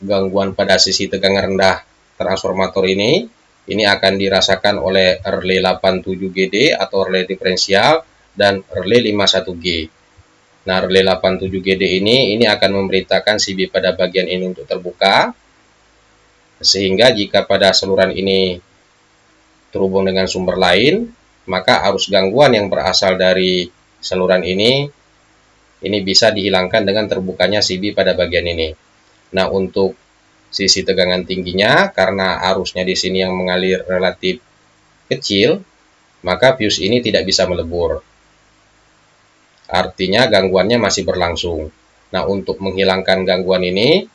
gangguan pada sisi tegangan rendah transformator ini akan dirasakan oleh relay 87GD atau relay diferensial dan relay 51G. Nah, relay 87GD ini akan memerintahkan CB pada bagian ini untuk terbuka, sehingga jika pada saluran ini terhubung dengan sumber lain, maka arus gangguan yang berasal dari saluran ini bisa dihilangkan dengan terbukanya CB pada bagian ini. Nah, untuk sisi tegangan tingginya, karena arusnya di sini yang mengalir relatif kecil, maka fuse ini tidak bisa melebur. Artinya gangguannya masih berlangsung. Nah, untuk menghilangkan gangguan ini,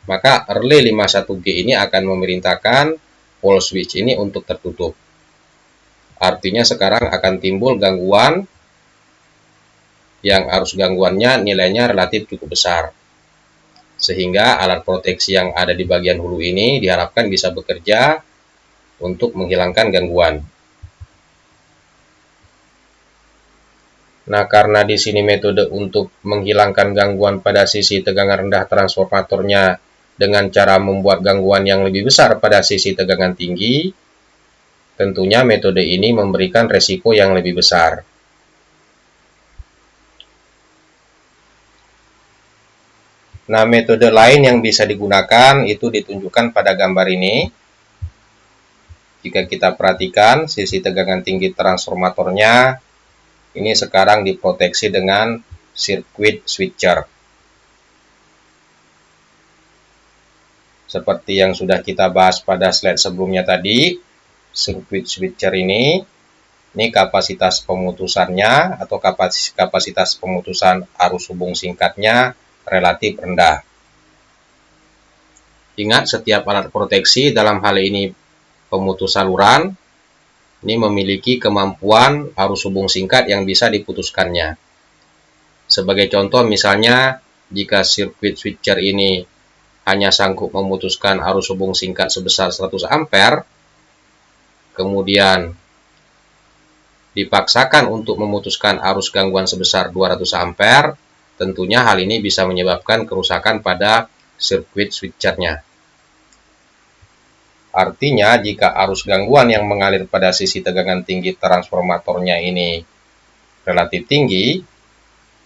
maka relay 51G ini akan memerintahkan pole switch ini untuk tertutup. Artinya sekarang akan timbul gangguan yang arus gangguannya nilainya relatif cukup besar. Sehingga alat proteksi yang ada di bagian hulu ini diharapkan bisa bekerja untuk menghilangkan gangguan. Nah, karena di sini metode untuk menghilangkan gangguan pada sisi tegangan rendah transformatornya dengan cara membuat gangguan yang lebih besar pada sisi tegangan tinggi, tentunya metode ini memberikan resiko yang lebih besar. Nah, metode lain yang bisa digunakan itu ditunjukkan pada gambar ini. Jika kita perhatikan, sisi tegangan tinggi transformatornya ini sekarang diproteksi dengan sirkuit switcher. Seperti yang sudah kita bahas pada slide sebelumnya tadi, sirkuit switcher ini kapasitas pemutusannya atau kapasitas pemutusan arus hubung singkatnya relatif rendah. Ingat, setiap alat proteksi, dalam hal ini pemutus saluran, ini memiliki kemampuan arus hubung singkat yang bisa diputuskannya. Sebagai contoh, misalnya jika sirkuit switcher ini hanya sanggup memutuskan arus hubung singkat sebesar 100 ampere, kemudian dipaksakan untuk memutuskan arus gangguan sebesar 200 ampere, tentunya hal ini bisa menyebabkan kerusakan pada sirkuit switchernya. Artinya, jika arus gangguan yang mengalir pada sisi tegangan tinggi transformatornya ini relatif tinggi,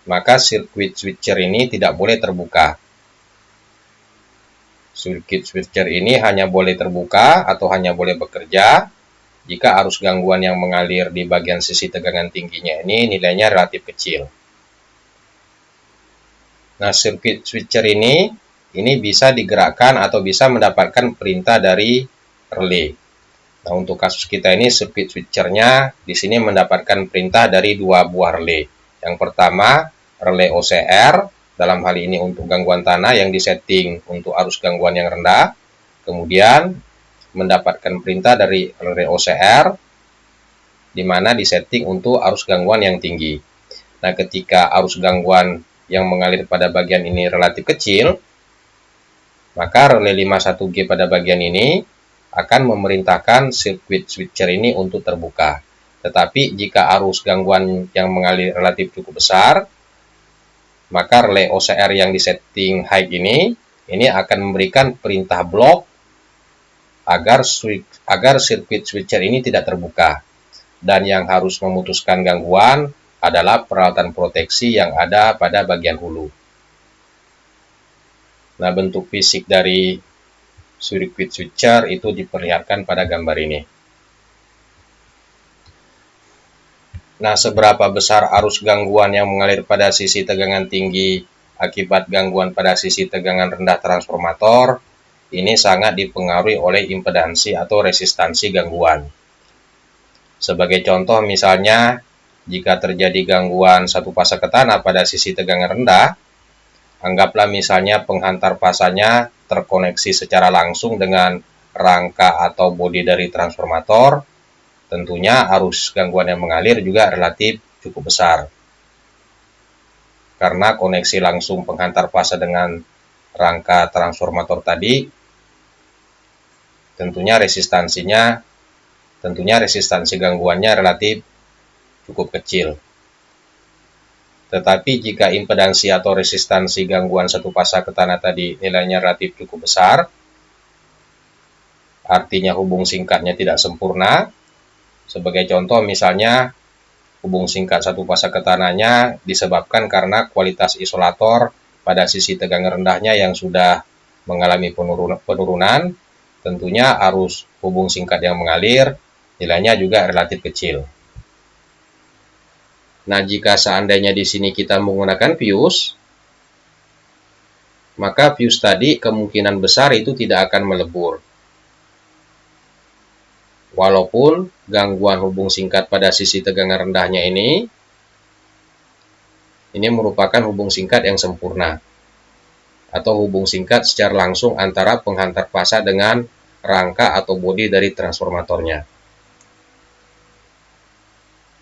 maka sirkuit switcher ini tidak boleh terbuka. Sirkuit switcher ini hanya boleh terbuka atau hanya boleh bekerja jika arus gangguan yang mengalir di bagian sisi tegangan tingginya ini nilainya relatif kecil. Nah, sirkuit switcher ini bisa digerakkan atau bisa mendapatkan perintah dari relay. Nah, untuk kasus kita ini sirkuit switchernya di sini mendapatkan perintah dari dua buah relay. Yang pertama, relay OCR, dalam hal ini untuk gangguan tanah yang disetting untuk arus gangguan yang rendah. Kemudian mendapatkan perintah dari relay OCR di mana disetting untuk arus gangguan yang tinggi. Nah, ketika arus gangguan yang mengalir pada bagian ini relatif kecil, maka relay 51G pada bagian ini akan memerintahkan sirkuit switcher ini untuk terbuka. Tetapi jika arus gangguan yang mengalir relatif cukup besar, maka relay OCR yang disetting high ini akan memberikan perintah block agar sirkuit switcher ini tidak terbuka. Dan yang harus memutuskan gangguan adalah peralatan proteksi yang ada pada bagian hulu. Nah, bentuk fisik dari sirkuit switcher itu diperlihatkan pada gambar ini. Nah, seberapa besar arus gangguan yang mengalir pada sisi tegangan tinggi akibat gangguan pada sisi tegangan rendah transformator, ini sangat dipengaruhi oleh impedansi atau resistansi gangguan. Sebagai contoh, misalnya jika terjadi gangguan satu fase ke tanah pada sisi tegangan rendah, anggaplah misalnya penghantar fasanya terkoneksi secara langsung dengan rangka atau bodi dari transformator, tentunya arus gangguan yang mengalir juga relatif cukup besar. Karena koneksi langsung penghantar fase dengan rangka transformator tadi Tentunya resistansi gangguannya relatif cukup kecil. Tetapi jika impedansi atau resistansi gangguan satu fasa ke tanah tadi nilainya relatif cukup besar, artinya hubung singkatnya tidak sempurna. Sebagai contoh misalnya hubung singkat satu fasa ke tanahnya disebabkan karena kualitas isolator pada sisi tegangan rendahnya yang sudah mengalami penurunan, tentunya arus hubung singkat yang mengalir nilainya juga relatif kecil. Nah, jika seandainya di sini kita menggunakan fuse, maka fuse tadi kemungkinan besar itu tidak akan melebur. Walaupun gangguan hubung singkat pada sisi tegangan rendahnya ini merupakan hubung singkat yang sempurna, atau hubung singkat secara langsung antara penghantar fasa dengan rangka atau bodi dari transformatornya.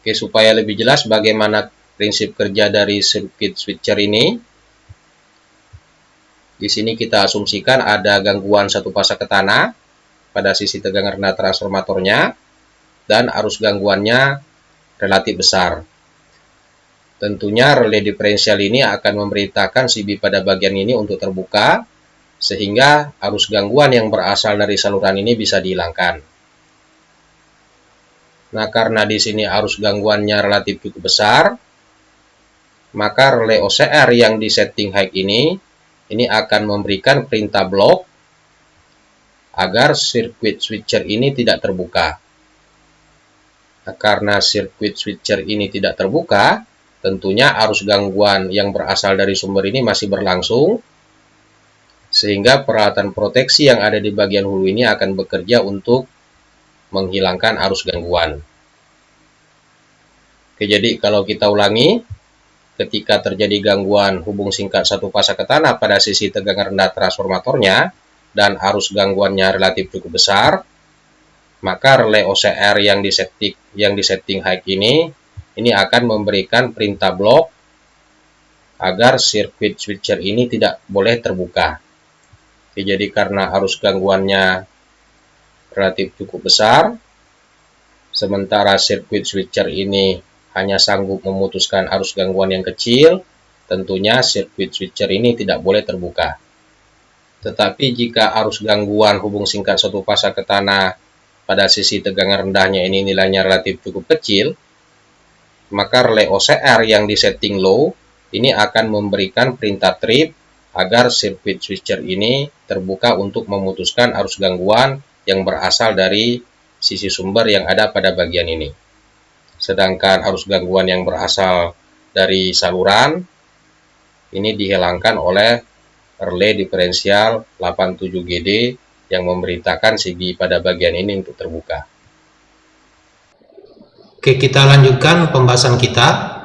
Oke, supaya lebih jelas bagaimana prinsip kerja dari sirkuit switcher ini, di sini kita asumsikan ada gangguan satu fasa ke tanah pada sisi tegangan rendah transformatornya dan arus gangguannya relatif besar. Tentunya relay diferensial ini akan memberitakan CB pada bagian ini untuk terbuka, sehingga arus gangguan yang berasal dari saluran ini bisa dihilangkan. Nah, karena di sini arus gangguannya relatif cukup besar, maka relay OCR yang di setting high ini akan memberikan perintah block agar sirkuit switcher ini tidak terbuka. Nah, karena sirkuit switcher ini tidak terbuka, tentunya arus gangguan yang berasal dari sumber ini masih berlangsung, sehingga peralatan proteksi yang ada di bagian hulu ini akan bekerja untuk menghilangkan arus gangguan. Oke, jadi kalau kita ulangi, ketika terjadi gangguan hubung singkat satu fasa ke tanah pada sisi tegangan rendah transformatornya dan arus gangguannya relatif cukup besar, maka relay OCR yang disetting high ini akan memberikan perintah block agar sirkuit switcher ini tidak boleh terbuka. Oke, jadi karena arus gangguannya relatif cukup besar, sementara sirkuit switcher ini hanya sanggup memutuskan arus gangguan yang kecil, tentunya sirkuit switcher ini tidak boleh terbuka. Tetapi jika arus gangguan hubung singkat satu fasa ke tanah pada sisi tegangan rendahnya ini nilainya relatif cukup kecil, maka relay OCR yang disetting low ini akan memberikan perintah trip agar sirkuit switcher ini terbuka untuk memutuskan arus gangguan yang berasal dari sisi sumber yang ada pada bagian ini. Sedangkan arus gangguan yang berasal dari saluran ini dihilangkan oleh relay diferensial 87GD yang memberitakan CB pada bagian ini untuk terbuka. Oke, kita lanjutkan pembahasan kita.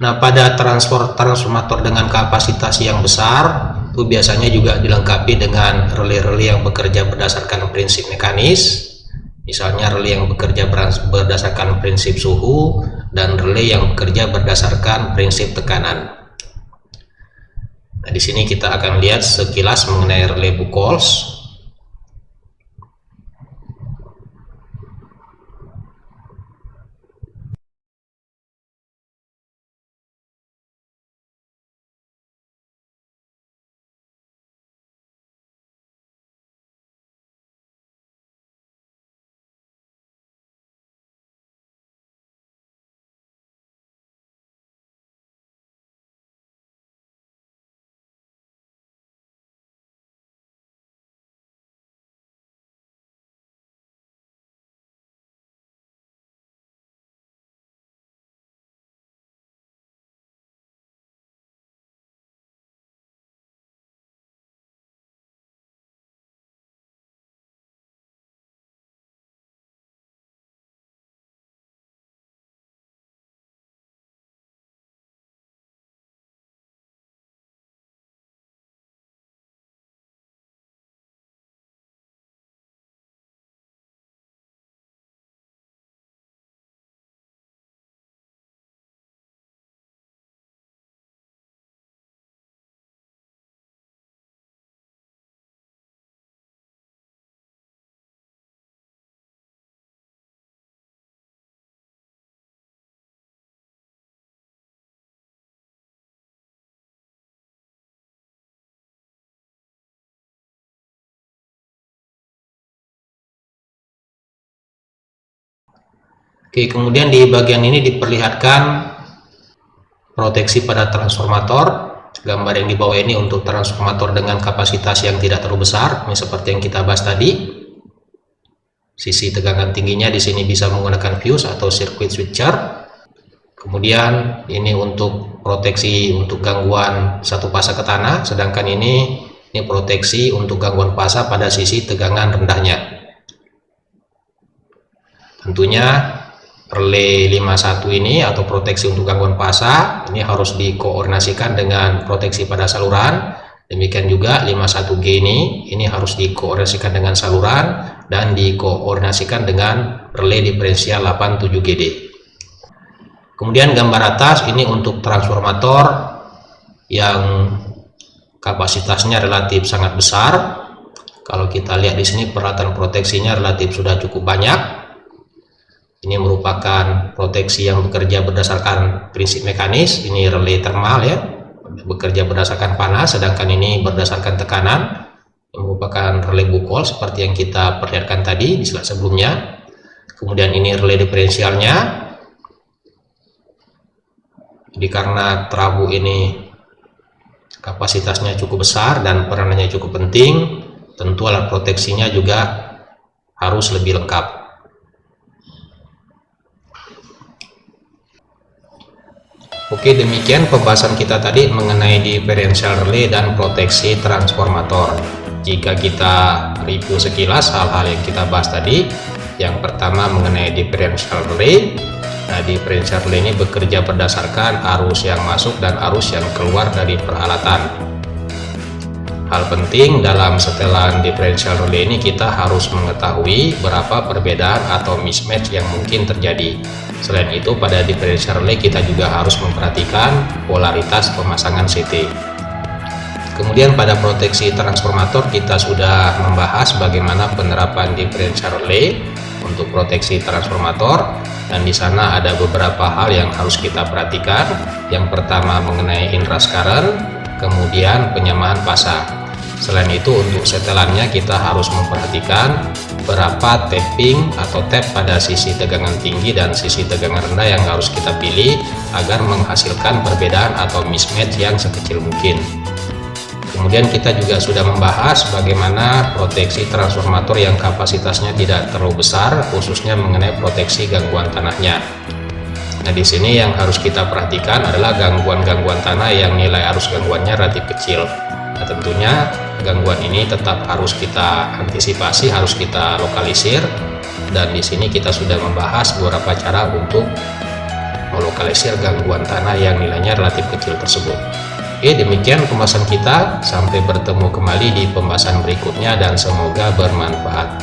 Nah, pada transformator dengan kapasitas yang besar, itu biasanya juga dilengkapi dengan relay-relay yang bekerja berdasarkan prinsip mekanis. Misalnya relay yang bekerja berdasarkan prinsip suhu dan relay yang bekerja berdasarkan prinsip tekanan. Nah, di sini kita akan lihat sekilas mengenai relay Buchholz. Oke, kemudian di bagian ini diperlihatkan proteksi pada transformator. Gambar yang di bawah ini untuk transformator dengan kapasitas yang tidak terlalu besar, ini seperti yang kita bahas tadi. Sisi tegangan tingginya di sini bisa menggunakan fuse atau circuit switcher. Kemudian ini untuk proteksi untuk gangguan satu fase ke tanah, sedangkan ini proteksi untuk gangguan fase pada sisi tegangan rendahnya. Tentunya relay 51 ini atau proteksi untuk gangguan fase ini harus dikoordinasikan dengan proteksi pada saluran. Demikian juga 51G ini harus dikoordinasikan dengan saluran dan dikoordinasikan dengan relay diferensial 87GD. Kemudian gambar atas ini untuk transformator yang kapasitasnya relatif sangat besar. Kalau kita lihat di sini peralatan proteksinya relatif sudah cukup banyak. Ini merupakan proteksi yang bekerja berdasarkan prinsip mekanis. Ini relay thermal ya, bekerja berdasarkan panas, sedangkan ini berdasarkan tekanan, yang merupakan relay bukol seperti yang kita perlihatkan tadi di slide sebelumnya. Kemudian ini relay diferensialnya. Jadi karena terabu ini kapasitasnya cukup besar dan peranannya cukup penting, tentu alat proteksinya juga harus lebih lengkap. Oke, demikian pembahasan kita tadi mengenai differential relay dan proteksi transformator. Jika kita review sekilas hal-hal yang kita bahas tadi, yang pertama mengenai differential relay. Nah, differential relay ini bekerja berdasarkan arus yang masuk dan arus yang keluar dari peralatan. Hal penting dalam setelan differential relay ini kita harus mengetahui berapa perbedaan atau mismatch yang mungkin terjadi. Selain itu, pada differential relay kita juga harus memperhatikan polaritas pemasangan CT. Kemudian pada proteksi transformator kita sudah membahas bagaimana penerapan differential relay untuk proteksi transformator, dan di sana ada beberapa hal yang harus kita perhatikan. Yang pertama mengenai inrush current, kemudian penyamaan fase. Selain itu, untuk setelannya kita harus memperhatikan berapa tapping atau tap pada sisi tegangan tinggi dan sisi tegangan rendah yang harus kita pilih agar menghasilkan perbedaan atau mismatch yang sekecil mungkin. Kemudian kita juga sudah membahas bagaimana proteksi transformator yang kapasitasnya tidak terlalu besar, khususnya mengenai proteksi gangguan tanahnya. Nah, di sini yang harus kita perhatikan adalah gangguan-gangguan tanah yang nilai arus gangguannya relatif kecil. Nah, tentunya gangguan ini tetap harus kita antisipasi, harus kita lokalisir, dan di sini kita sudah membahas beberapa cara untuk melokalisir gangguan tanah yang nilainya relatif kecil tersebut. Oke, demikian pembahasan kita. Sampai bertemu kembali di pembahasan berikutnya dan semoga bermanfaat.